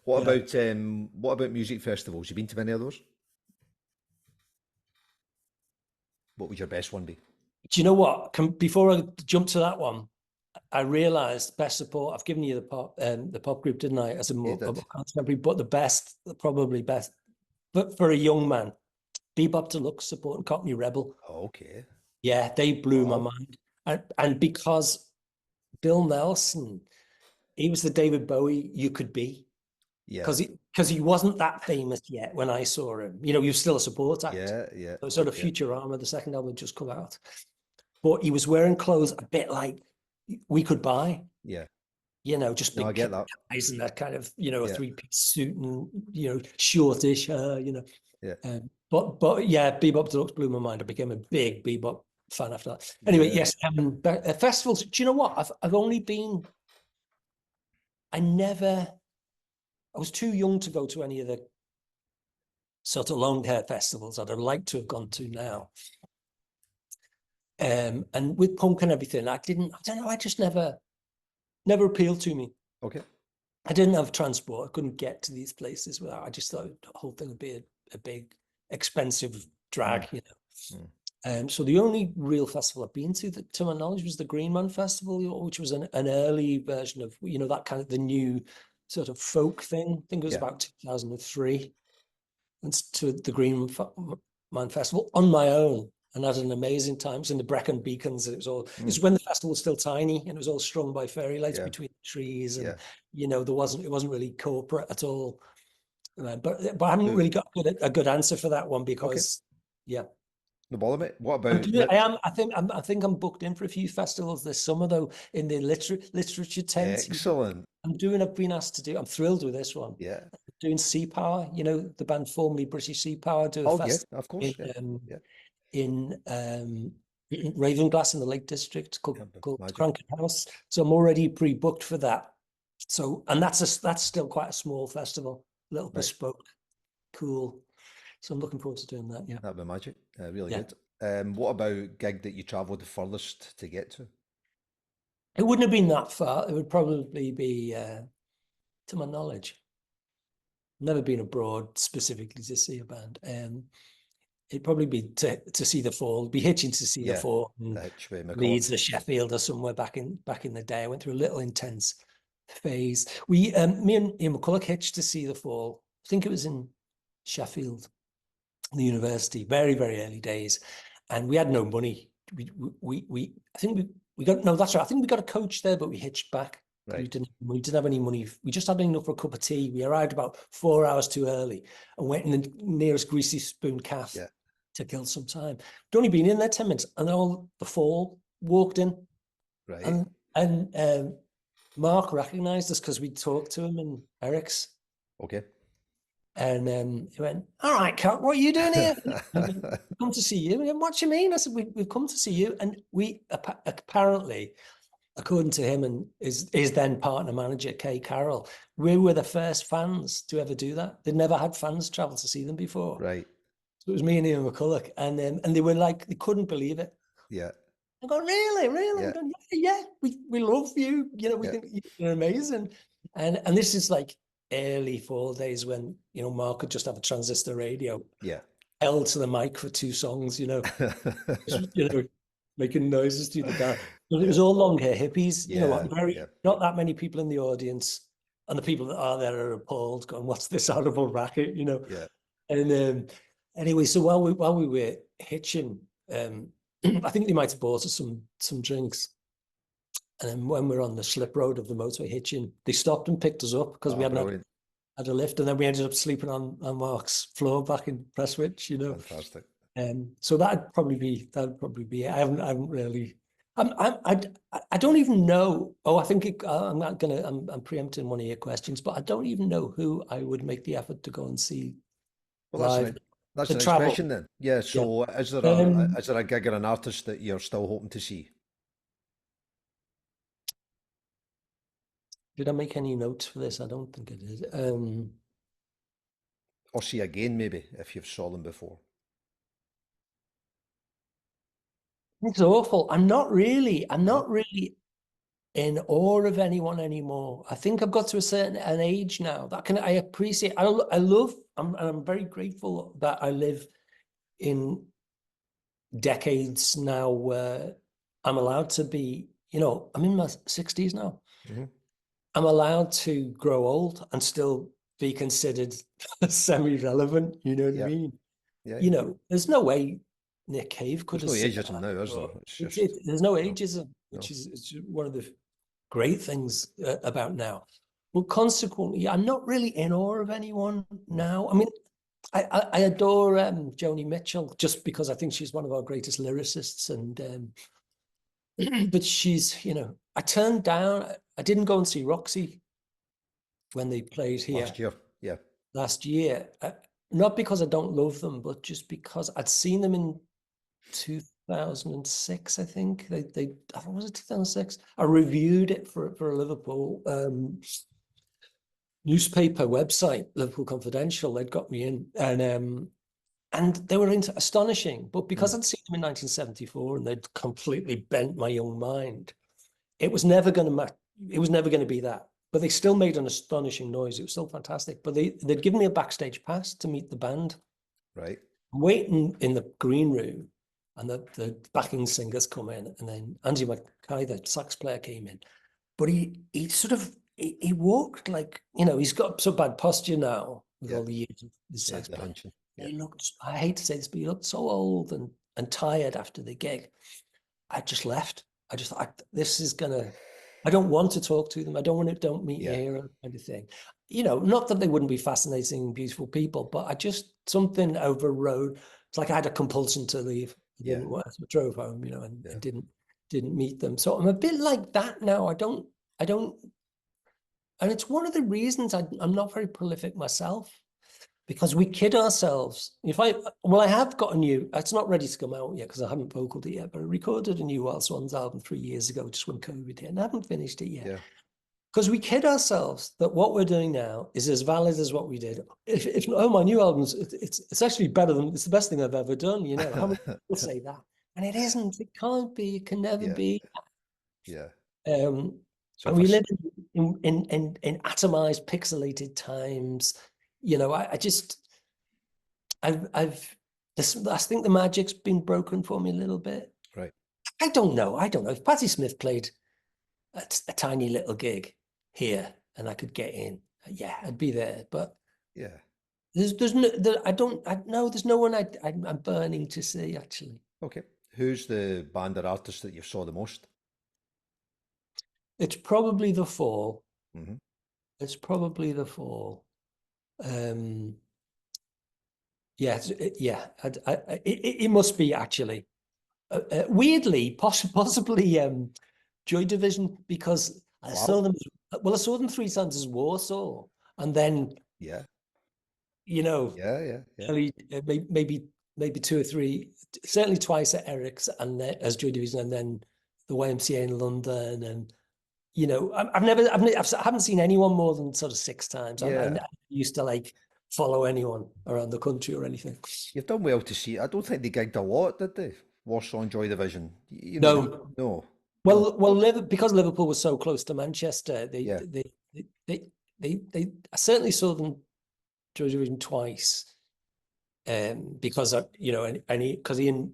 Yeah. What about music festivals? You been to many of those? What would your best one be? Do you know what? Before I jump to that one, I realized best support. I've given you the pop group, didn't I? As a You more did. contemporary, but probably best, but for a young man, Bebop Deluxe supporting Cockney Rebel. Okay. Yeah, they blew my Wow. mind, and because Bill Nelson, he was the David Bowie you could be, Yeah. because he wasn't that famous yet when I saw him. He was still a support act. Yeah. Yeah. So sort of Yeah. Futurama, the second album had just come out, but he was wearing clothes a bit like we could buy. Yeah. Just No, I big get that. ties and that kind of, a Yeah. three-piece suit and, shortish hair, Yeah. But yeah, Bebop Deluxe blew my mind. I became a big Bebop fan after that. Anyway, Yeah. yes, festivals. Do you know what? I've only been, I never, I was too young to go to any of the sort of long hair festivals I'd have liked to have gone to now. And with punk and everything, I don't know, I just never appealed to me. Okay. I didn't have transport. I couldn't get to these places without. I just thought the whole thing would be a big, expensive Mm, drag, mm. So the only real festival I've been to my knowledge, was the Green Man Festival, which was an early version of, that kind of the new sort of folk thing. I think it was Yeah. about 2003. And to the Green Man Festival on my own, and had an amazing time. It was in the Brecon Beacons. It Mm, was when the festival was still tiny, and it was all strung by fairy lights yeah. between the trees, and Yeah. it wasn't really corporate at all. But I haven't So, really got a good answer for that one okay. because, yeah. No bother, mate. What about now? I think I'm booked in for a few festivals this summer though, in the literature tent. Excellent. I've been asked to do. I'm thrilled with this one. Yeah. Doing Sea Power, the band formerly British Sea Power, do a Oh, yeah. festival Of in course. Yeah. Yeah. Ravenglass in the Lake District Yeah. called Magic. Crankin House. So I'm already pre-booked for that. So, and that's still quite a small festival, little Right. bespoke, cool. So I'm looking forward to doing that. Yeah. That'd be magic. Really Yeah. good. What about gig that you travelled the furthest to get to? It wouldn't have been that far. It would probably be, to my knowledge, never been abroad specifically to see a band. It'd probably be to see the Fall. Be hitching to see the Yeah. Fall in The Hitch with McCulloch. Leeds or Sheffield or somewhere back in the day. I went through a little intense phase. Me and Ian McCulloch hitched to see the Fall. I think it was in Sheffield, the university, very, very early days, and we had no money. I think we got, no, that's right. I think we got a coach there, but we hitched back. Right. We didn't have any money. We just had enough for a cup of tea. We arrived about 4 hours too early and went in the nearest Greasy Spoon cafe Yeah. to kill some time. We'd only been in there 10 minutes, and then all the Fall walked in, Right. and Mark recognized us because we talked to him in Eric's. Okay. And he went, "All right, Cat, what are you doing here?" "We've come to see you." And what do you mean? I said, "We've come to see you." And we apparently, according to him and his then partner manager, Kay Carroll, we were the first fans to ever do that. They'd never had fans travel to see them before. Right. So it was me and Ian McCulloch, and they were like, they couldn't believe it. Yeah. I go, "Really, really?" Yeah. I'm going, yeah, we love you. We Yeah. think you're amazing. And this is like early Fall days when, Mark could just have a transistor radio. Yeah. held to the mic for 2 songs, making noises through the dark. But it was all long hair hippies, Yeah, yeah, not that many people in the audience. And the people that are there are appalled, going, "What's this horrible racket?" yeah. And anyway, so while we were hitching, I think they might have bought us some drinks. And then when we were on the slip road of the motorway hitching, they stopped and picked us up because we hadn't Brilliant. had a lift, and then we ended up sleeping on Mark's floor back in Prestwich, Fantastic. So that'd probably be it. I haven't really. I don't even know. Oh, I think I'm not gonna. I'm preempting one of your questions, but I don't even know who I would make the effort to go and see Well, live. that's To the next travel. question then. Yeah. Yeah. So, is there a gig or an artist that you're still hoping to see, Did I make any notes for this? I don't think I did. or see again maybe if you've saw them before? It's awful. I'm not really No. in awe of anyone anymore. I think I've got to a certain an age now that I appreciate. I love. I'm very grateful that I live in decades now where I'm allowed to be. I'm in my 60s now. Hmm. I'm allowed to grow old and still be considered semi-relevant. You know what I Yeah, mean? yeah, yeah. There's no way Nick Cave could There's have no said ageism that. now, is there? Or It's just there's no no, ageism, which no. is it's one of the great things about now. Well, consequently, I'm not really in awe of anyone Mm. now. I mean, I adore Joni Mitchell just because I think she's one of our greatest lyricists, and but she's, I turned down. I didn't go and see Roxy when they played here Last year, yeah, last year. Not because I don't love them, but just because I'd seen them in 2006, I think. I think was it 2006? I reviewed it for a Liverpool newspaper website, Liverpool Confidential. They'd got me in, and they were astonishing. But because mm. I'd seen them in 1974 and they'd completely bent my young mind, it was never going to match. It was never going to be that. But they still made an astonishing noise. It was still fantastic. But they'd given me a backstage pass to meet the band. Right, I'm waiting in the green room, and the backing singers come in, and then Andy Mackay, the sax player, came in. But he sort of he walked like, he's got so bad posture now with yeah, all the years of his yeah, sax the playing. hunching, yeah, He looked, I hate to say this, but he looked so old and tired after the gig. I just left. I just thought, this is gonna. I don't want to talk to them. I don't want to. Don't meet your yeah, hero kind of thing. Not that they wouldn't be fascinating, beautiful people, but I just something overrode. It's like I had a compulsion to leave. I yeah, didn't want. I drove home, yeah. and didn't meet them. So I'm a bit like that now. I don't. And it's one of the reasons I'm not very prolific myself, because we kid ourselves. I have got a new, it's not ready to come out yet because I haven't vocaled it yet, but I recorded a new Wild Swans album 3 years ago, just when COVID hit, and I haven't finished it yet. Yeah. Because we kid ourselves that what we're doing now is as valid as what we did. If oh, my new album's, it's actually better than, it's the best thing I've ever done. How many people say that? And it isn't, it can't be, it can never Yeah, be. yeah. So And for we live in atomized, pixelated times. I just, I think the magic's been broken for me a little bit. right, I don't know. If Patti Smith played a tiny little gig here and I could get in, yeah, I'd be there. But yeah. there's no, there's no one I'm burning to see, actually. Okay. Who's the band or artist that you saw the most? It's probably The Fall. Hmm. It's probably The Fall. Um, yeah, it must be, actually. Weirdly, possibly Joy Division, because I saw Wow. them. Well, I saw them 3 times as Warsaw, and then Yeah, you know, yeah, yeah, yeah, maybe 2 or 3, certainly twice at Eric's, and then, as Joy Division, and then the YMCA in London, and I haven't seen anyone more than sort of 6 times. I yeah. used to like follow anyone around the country or anything. You've done well to see it. I don't think they gigged a lot, did they? Warsaw and Joy Division. No, No, no. well, because Liverpool was so close to Manchester, Yeah, I certainly saw them Joy Division twice. because because Ian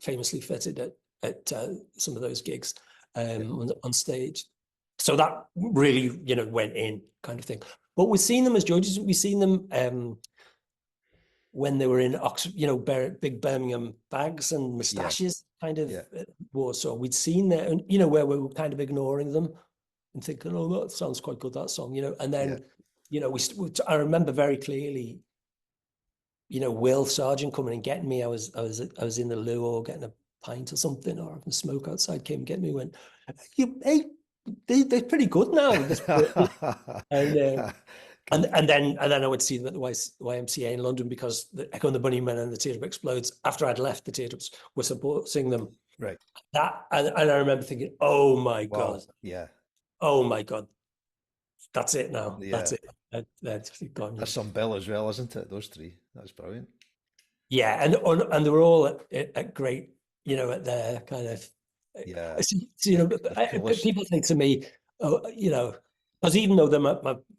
famously fitted at some of those gigs on stage. So that really, went in, kind of thing. But we've seen them as judges. We've seen them when they were in Oxford, big Birmingham bags and moustaches, kind of Warsaw. We'd seen that, and where we were kind of ignoring them and thinking, "Oh, that sounds quite good, that song," And then, I remember very clearly, Will Sargent coming and getting me. I was in the loo or getting a pint or something, or having a smoke outside. Came and get me. Went, hey, they're pretty good now. And then I would see them at the YMCA in London, because the Echo and the Bunnymen and the Teardrop Explodes, after I'd left, the Teardrops were supporting them. Right. And I remember thinking, oh my God. Yeah. Oh my God. That's it now. Yeah. That's it. That's gone. That's some bill as well, isn't it? Those three. That's brilliant. Yeah. And they were all at great, at their kind of, people think to me, because even though they're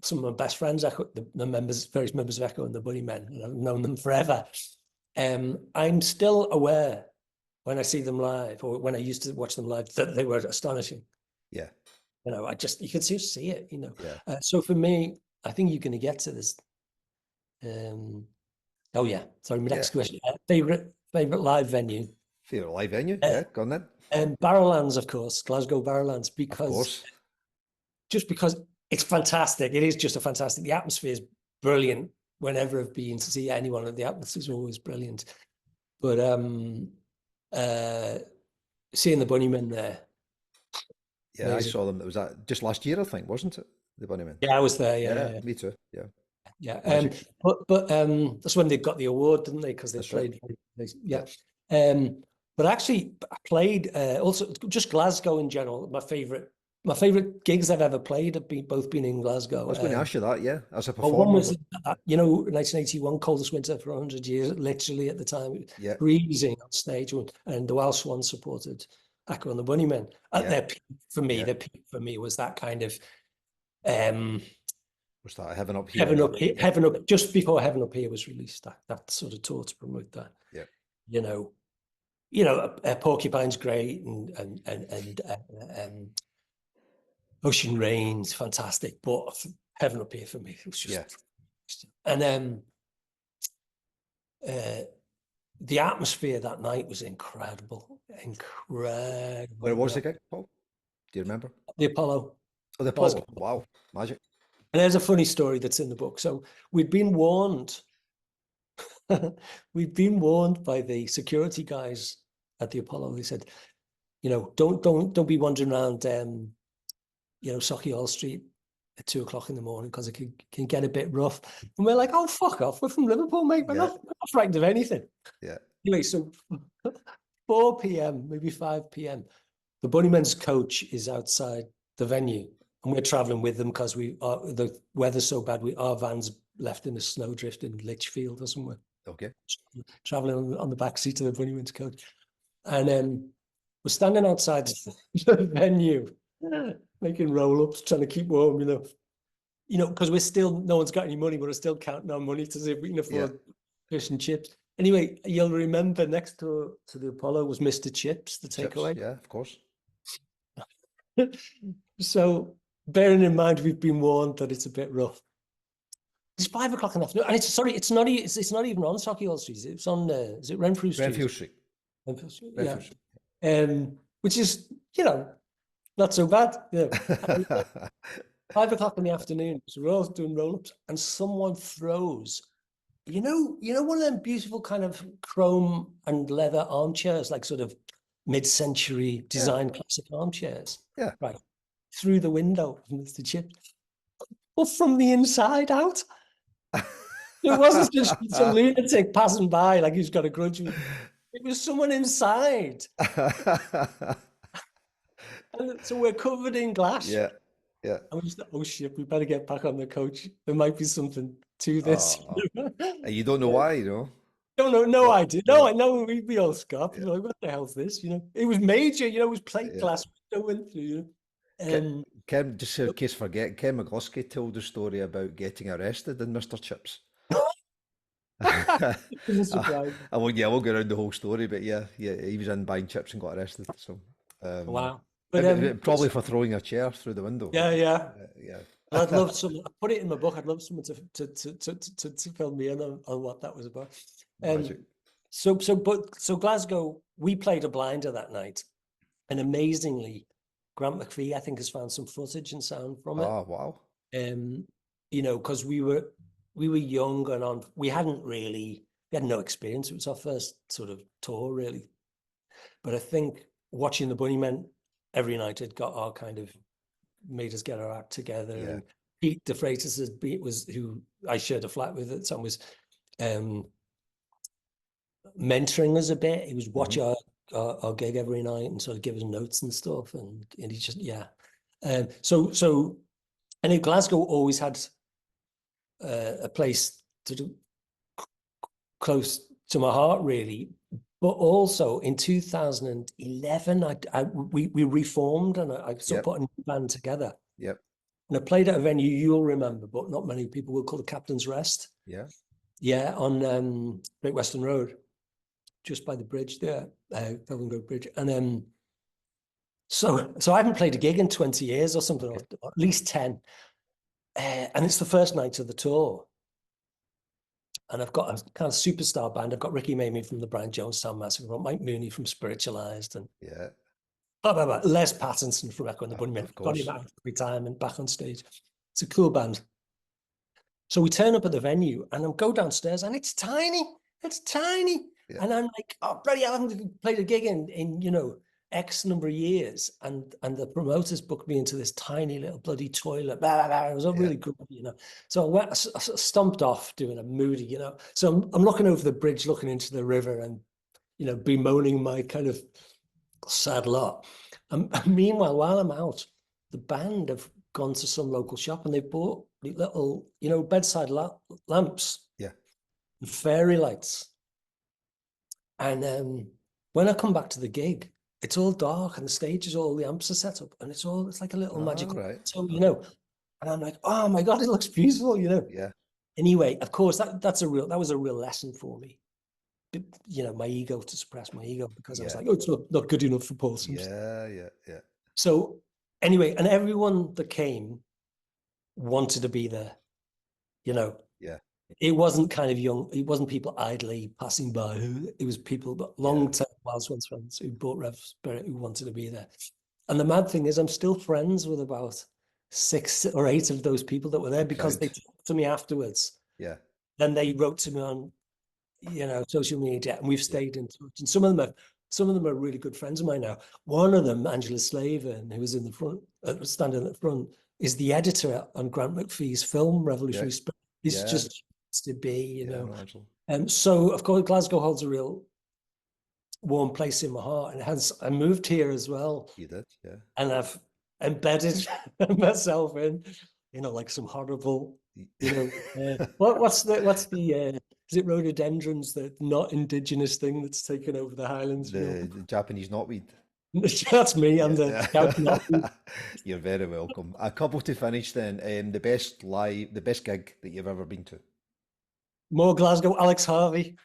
some of my best friends, various members of Echo and the Bunnymen, and I've known them forever, I'm still aware when I see them live, or when I used to watch them live, that they were astonishing. Yeah. You can see it, Yeah. So for me, I think you're going to get to this. Sorry, my next question. Favorite live venue? Favorite live venue? Yeah, go on then. Barrowlands, of course, Glasgow Barrowlands, because it's fantastic. It is just fantastic. The atmosphere is brilliant. Whenever I've been to see anyone, the atmosphere is always brilliant. But seeing the Bunnymen there. Yeah, amazing. I saw them. It was that just last year, I think, wasn't it? The Bunnymen. Yeah, I was there. Yeah. Me too. Yeah. Yeah. But that's when they got the award, didn't they? Because they played. Right. Yeah. But actually, I played also just Glasgow in general. My favorite gigs I've ever played have both been in Glasgow. I was going to ask you that, as a performer. One was, 1981, coldest winter for 100 years, literally at the time, freezing on stage, and the Welsh one supported Echo and the Bunnymen. Their peak for me was that kind of. Was that Heaven Up Here? Heaven Up, just before Heaven Up Here was released. That sort of tour to promote that. Yeah. Porcupine's great, and Ocean Rain's fantastic, but Heaven Up Here for me, it was just and the atmosphere that night was incredible. Where was the gig, Paul? Do you remember? The Apollo. Oh, the Apollo. Wow, magic. And there's a funny story that's in the book. So we'd been warned. We'd been warned by the security guys at the Apollo. They said, don't be wandering around Sauchiehall Street at 2:00 in the morning, because it can get a bit rough. And we're like, oh, fuck off. We're from Liverpool, mate. We're not frightened of anything. Yeah. Anyway, so 4 p.m., maybe 5 p.m., the Bunnymen's coach is outside the venue, and we're traveling with them because the weather's so bad. Our van's left in a snowdrift in Lichfield or somewhere. Okay. Traveling on the back seat of the Bunnymen's coach. And we're standing outside the venue, making roll-ups, trying to keep warm, because no one's got any money, but we're still counting our money to see if we can afford fish and chips. Anyway, you'll remember next to the Apollo was Mr. Chips, the takeaway. Yeah, of course. So, bearing in mind we've been warned that it's a bit rough. It's 5 o'clock in the afternoon, and it's not even on Sauchiehall Street. It's on is it Renfrew Street? Renfrew Street. Renfrew Street. Which is not so bad. 5 o'clock in the afternoon, so we're all doing roll-ups, and someone throws, one of them beautiful kind of chrome and leather armchairs, like sort of mid-century design classic armchairs. Yeah. Right. Through the window of Mr. Chips. Well, from the inside out. It wasn't just some lunatic passing by like he's got a grudge. It was someone inside. And so we're covered in glass. Yeah. Yeah. And we just thought, oh shit, we better get back on the coach. There might be something to this. You don't know why, Don't know, no idea. No, I know we all scoffed. Like, what the hell's this? It was major, it was plate glass window went through, Ken, just in case I forget, Ken McGlusky told the story about getting arrested in Mr. Chips. It was a surprise. I won't go around the whole story, but yeah, he was in buying chips and got arrested. So, um, Wow. But probably for throwing a chair through the window. yeah, yeah. Yeah, Well, I'd love someone. I put it in my book. I'd love someone to fill me in on what that was about. magic. So Glasgow, we played a blinder that night, and amazingly, Grant McPhee, I think, has found some footage and sound from it. Oh, wow. You know, because we were young and we had no experience. It was our first sort of tour, really. But I think watching the Bunnymen every night had got our kind of made us get our act together. Yeah. And Pete De Freitas was who I shared a flat with at the time, was mentoring us a bit. He was watch our gig every night and sort of give us notes and stuff. And he just, yeah. So I know Glasgow always had a place close to my heart, really. But also in 2011, we reformed, and I sort of put a new band together. Yep. And I played at a venue you'll remember, but not many people will, call the Captain's Rest. Yeah. Yeah, on Great Western Road, just by the bridge there, Kelvin Grove Bridge. And so I haven't played a gig in 20 years or something, or at least 10. And it's the first night of the tour. And I've got a kind of superstar band. I've got Ricky Mamie from the Brian Jonestown Massacre. I've got Mike Mooney from Spiritualized, and Les Pattinson from Echo and the Bunnymen. Got him out every time and back on stage. It's a cool band. So we turn up at the venue, and I go downstairs, and it's tiny. It's tiny. Yeah. And I'm like, oh, bloody hell, I haven't played a gig in you know, X number of years. And the promoters booked me into this tiny little bloody toilet. Blah, blah, blah. It was all really good, you know. So I stomped off doing a moody, you know. So I'm looking over the bridge, looking into the river, and, you know, bemoaning my kind of sad lot. And meanwhile, while I'm out, the band have gone to some local shop, and they bought little, you know, bedside lamps. Yeah. And fairy lights. And when I come back to the gig, it's all dark, and the stage is all the amps are set up, and it's like a little magical, so, you know. And I'm like, oh my God, it looks beautiful, you know. Yeah. Anyway, of course, that was a real lesson for me. You know, my ego, to suppress my ego, because I was like, oh, it's not good enough for Paul Simpson. Yeah. So anyway, and everyone that came wanted to be there, you know. Yeah. It wasn't kind of young. It wasn't people idly passing by. It was people, long-term Wild Swans friends who bought Rev Spirit, who wanted to be there. And the mad thing is, I'm still friends with about 6 or 8 of those people that were there, because they talked to me afterwards. Yeah. Then they wrote to me on, you know, social media, and we've stayed in touch. And some of them are really good friends of mine now. One of them, Angela Slavin, who was in the front, standing at the front, is the editor on Grant McPhee's film Revolutionary Spirit. He's just to be, you know. And so, of course, Glasgow holds a real warm place in my heart, and I moved here as well. You did, yeah. And I've embedded myself in, you know, like some horrible, you know, what's the is it rhododendrons, the not indigenous thing that's taken over the Highlands? The Japanese knotweed. That's me. I'm the knotweed. You're very welcome. A couple to finish then. The best gig that you've ever been to. More Glasgow, Alex Harvey.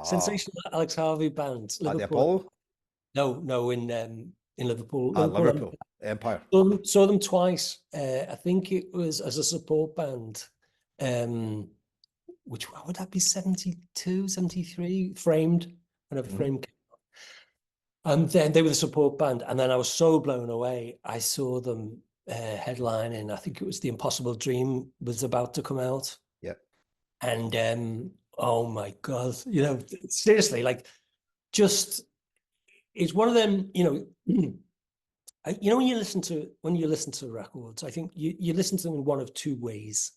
Sensational Alex Harvey band. Liverpool. At the Apollo? No, in Liverpool. Liverpool. Empire. Saw them twice. I think it was as a support band. Which would that be, 72, 73? Framed, whenever Framed came on. And then they were the support band. And then I was so blown away. I saw them headlining. I think it was The Impossible Dream was about to come out. And oh my God, you know, seriously, like, just, it's one of them, you know, you know, when you listen to records, I think you listen to them in one of two ways,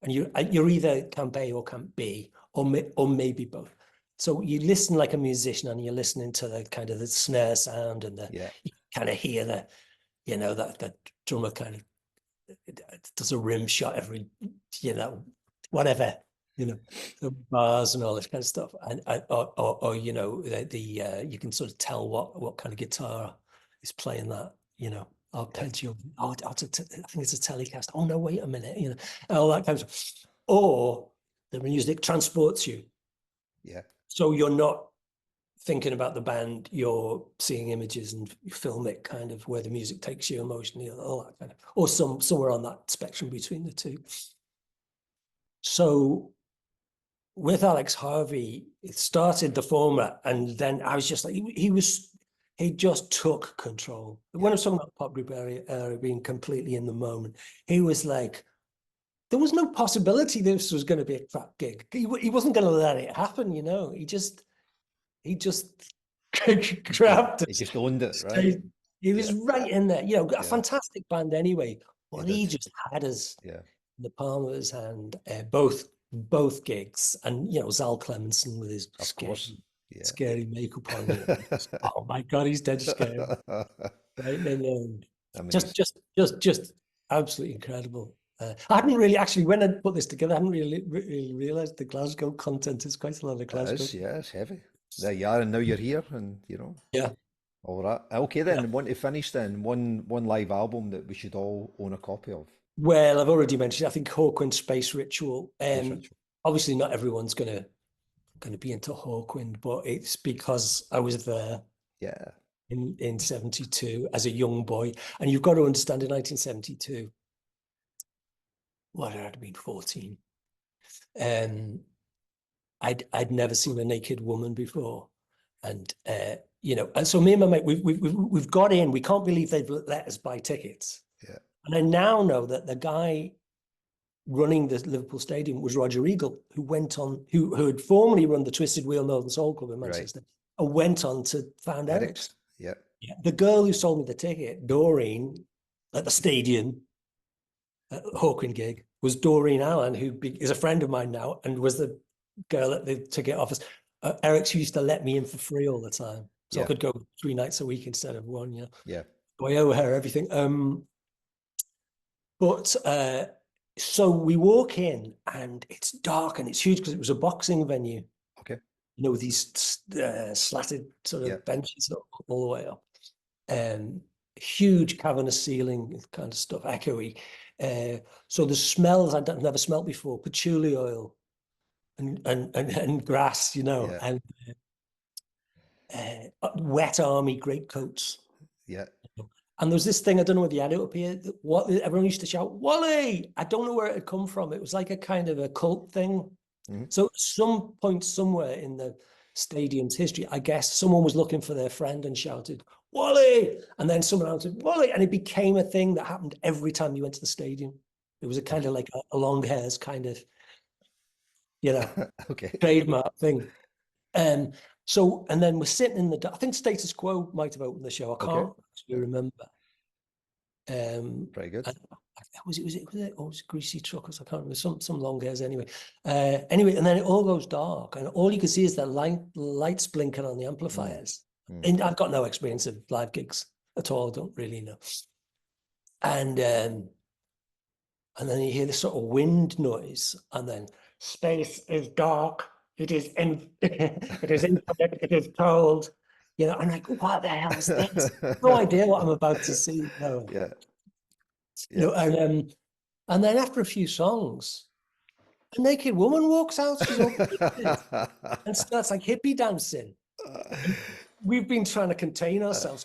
and you're either camp A or camp B, or maybe both. So you listen like a musician, and you're listening to the kind of the snare sound, and you kind of hear the, you know, that drummer kind of does a rim shot every, you know, whatever. You know, the bars and all this kind of stuff, and or you know, you can sort of tell what kind of guitar is playing that, you know, arpeggio. I think it's a Telecaster. Oh no, wait a minute, you know, all that kind of stuff. Or the music transports you. Yeah. So you're not thinking about the band, you're seeing images and you film it kind of where the music takes you emotionally, all that kind of, or somewhere on that spectrum between the two. So with Alex Harvey, it started the format, and then I was just like, he just took control. When I was talking about pop group area being completely in the moment, he was like, there was no possibility this was going to be a crap gig. He wasn't going to let it happen, you know. He just grabbed He us. just owned it, right? He was right in there, you know, a Yeah. fantastic band anyway, but he did. just had us Yeah. in the palm of his hand, both gigs. And, you know, Zal Clemenson with his Of course. Yeah. scary makeup on. You know, oh my God, he's dead scary. Right? And I mean, just absolutely incredible. I hadn't really actually, when I put this together, I hadn't really realized the Glasgow content is quite a lot of Glasgow. it is, yeah, it's heavy. There you are, and now you're here, and you know. Yeah. All right. Okay, then. Want to finish then? One live album that we should all own a copy of. Well, I've already mentioned, I think Hawkwind Space Ritual. Space Ritual. Obviously not everyone's gonna be into Hawkwind, but it's because I was there. Yeah. In 72 as a young boy. And you've got to understand, in 1972, what had I been, 14? I'd never seen a naked woman before. And you know, and so me and my mate, we've got in. We can't believe they've let us buy tickets. Yeah. And I now know that the guy running the Liverpool Stadium was Roger Eagle, who had formerly run the Twisted Wheel Northern Soul Club in Manchester, and went on to found Eric's. Yeah. The girl who sold me the ticket, Doreen, at the stadium, at the Hawkwind gig, was Doreen Allen, who is a friend of mine now, and was the girl at the ticket office. Eric's used to let me in for free all the time, so I could go 3 nights a week instead of one. Yeah. Yeah. So I owe her everything. But so we walk in, and it's dark and it's huge because it was a boxing venue. Okay. You know, these slatted sort of benches all the way up. Huge cavernous ceiling kind of stuff, echoey. So the smells I'd never smelled before: patchouli oil and grass, you know, and wet army greatcoats. Yeah. And there was this thing, I don't know whether you had it up here, what everyone used to shout, Wally! I don't know where it had come from. It was like a kind of a cult thing. So at some point somewhere in the stadium's history, I guess someone was looking for their friend and shouted, Wally! And then someone answered, Wally! And it became a thing that happened every time you went to the stadium. It was a kind of like a long hairs kind of, you know, trademark thing. So, and then we're sitting in the, I think Status Quo might have opened the show. I can't actually remember. Very good. Was it Greasy Truckers? I can't remember. Some long hairs anyway. Anyway, and then it all goes dark, and all you can see is the lights blinking on the amplifiers. And I've got no experience of live gigs at all. I don't really know. And then you hear this sort of wind noise, and then space is dark. It is infinite. It is cold. You know, I'm like, what the hell is this? No idea what I'm about to see. No. Yeah. You know, and then after a few songs, a naked woman walks out. She's all and starts like hippie dancing. We've been trying to contain ourselves,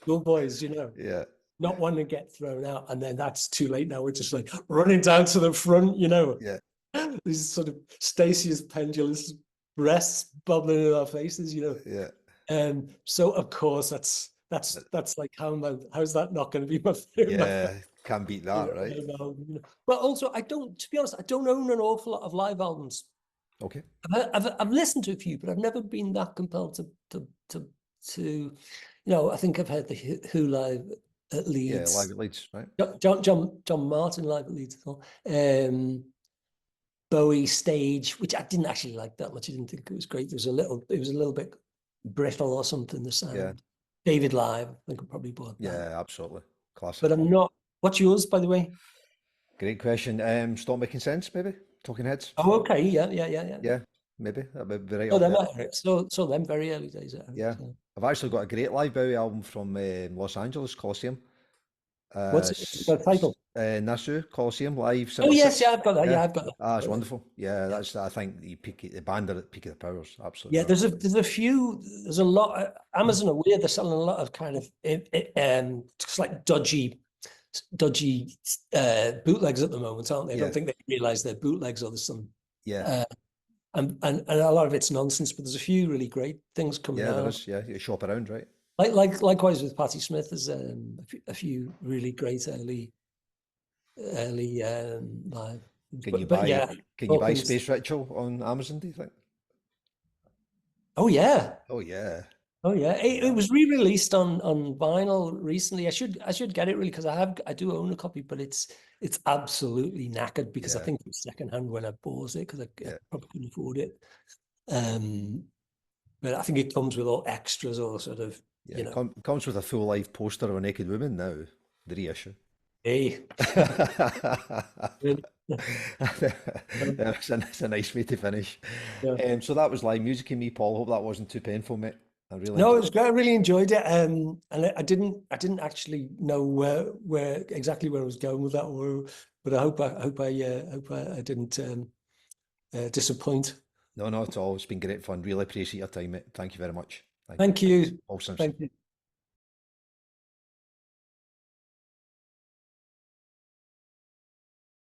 schoolboys, you know. Yeah. Not wanting to get thrown out, and then that's too late now. We're just like running down to the front, you know. Yeah. These sort of Stacey's pendulous breasts bubbling in our faces, you know. Yeah. So of course that's like how's that not going to be my favorite? Yeah, can't beat that, right? But also, to be honest, I don't own an awful lot of live albums. Okay. I've listened to a few, but I've never been that compelled to you know. I think I've heard the Who live at Leeds. Yeah, live at Leeds, right? John Martin live at Leeds as well. Bowie stage, which I didn't actually like that much. I didn't think it was great. It was a little bit brittle or something, the sound. Yeah. David live, I think I probably bought that. Yeah, absolutely. Classic. But I'm not. What's yours, by the way? Great question. Stop Making Sense, maybe? Talking Heads? Oh, okay. Yeah. Yeah, maybe. That would be right Oh, up there. so them very early days. Yeah. I've actually got a great live Bowie album from Los Angeles Coliseum. What's the title? Nassau Coliseum live Oh yes, '76. yeah, I've got that. Yeah, Yeah, I've got it's that. wonderful. Yeah, that's I think the band are at peak of their powers. Absolutely Yeah, brilliant. there's a lot. Amazon are weird. They're selling a lot of kind of just like dodgy bootlegs at the moment, aren't they? I Yeah, don't think they realize they're bootlegs or there's some yeah, uh, and a lot of it's nonsense, but there's a few really great things coming yeah. There out. is. Yeah, you shop around, right? Likewise with Patti Smith, there's a few really great early live. Can you But buy yeah, can you buy Hawkins. Space Ritual on Amazon? Do you think? Oh yeah. Oh yeah, Oh yeah, it yeah, was re-released on vinyl recently. I should get it really because I do own a copy, but it's absolutely knackered because I yeah, think it was secondhand when I bought it because I yeah, probably couldn't afford it. Um, but I think it comes with all extras or sort of yeah. Comes with a full life poster of a naked woman now. The reissue. hey. It's a nice way to finish. Yeah. So that was live music in me, Paul. Hope that wasn't too painful, mate. I really No, it enjoyed was it. great. I really enjoyed it. And I didn't actually know where exactly where I was going with that, but I hope I didn't disappoint. No, not at all. It's been great fun. Really appreciate your time, mate. Thank you very much. Thank you. Thank you. Paul Simpson. Thank you.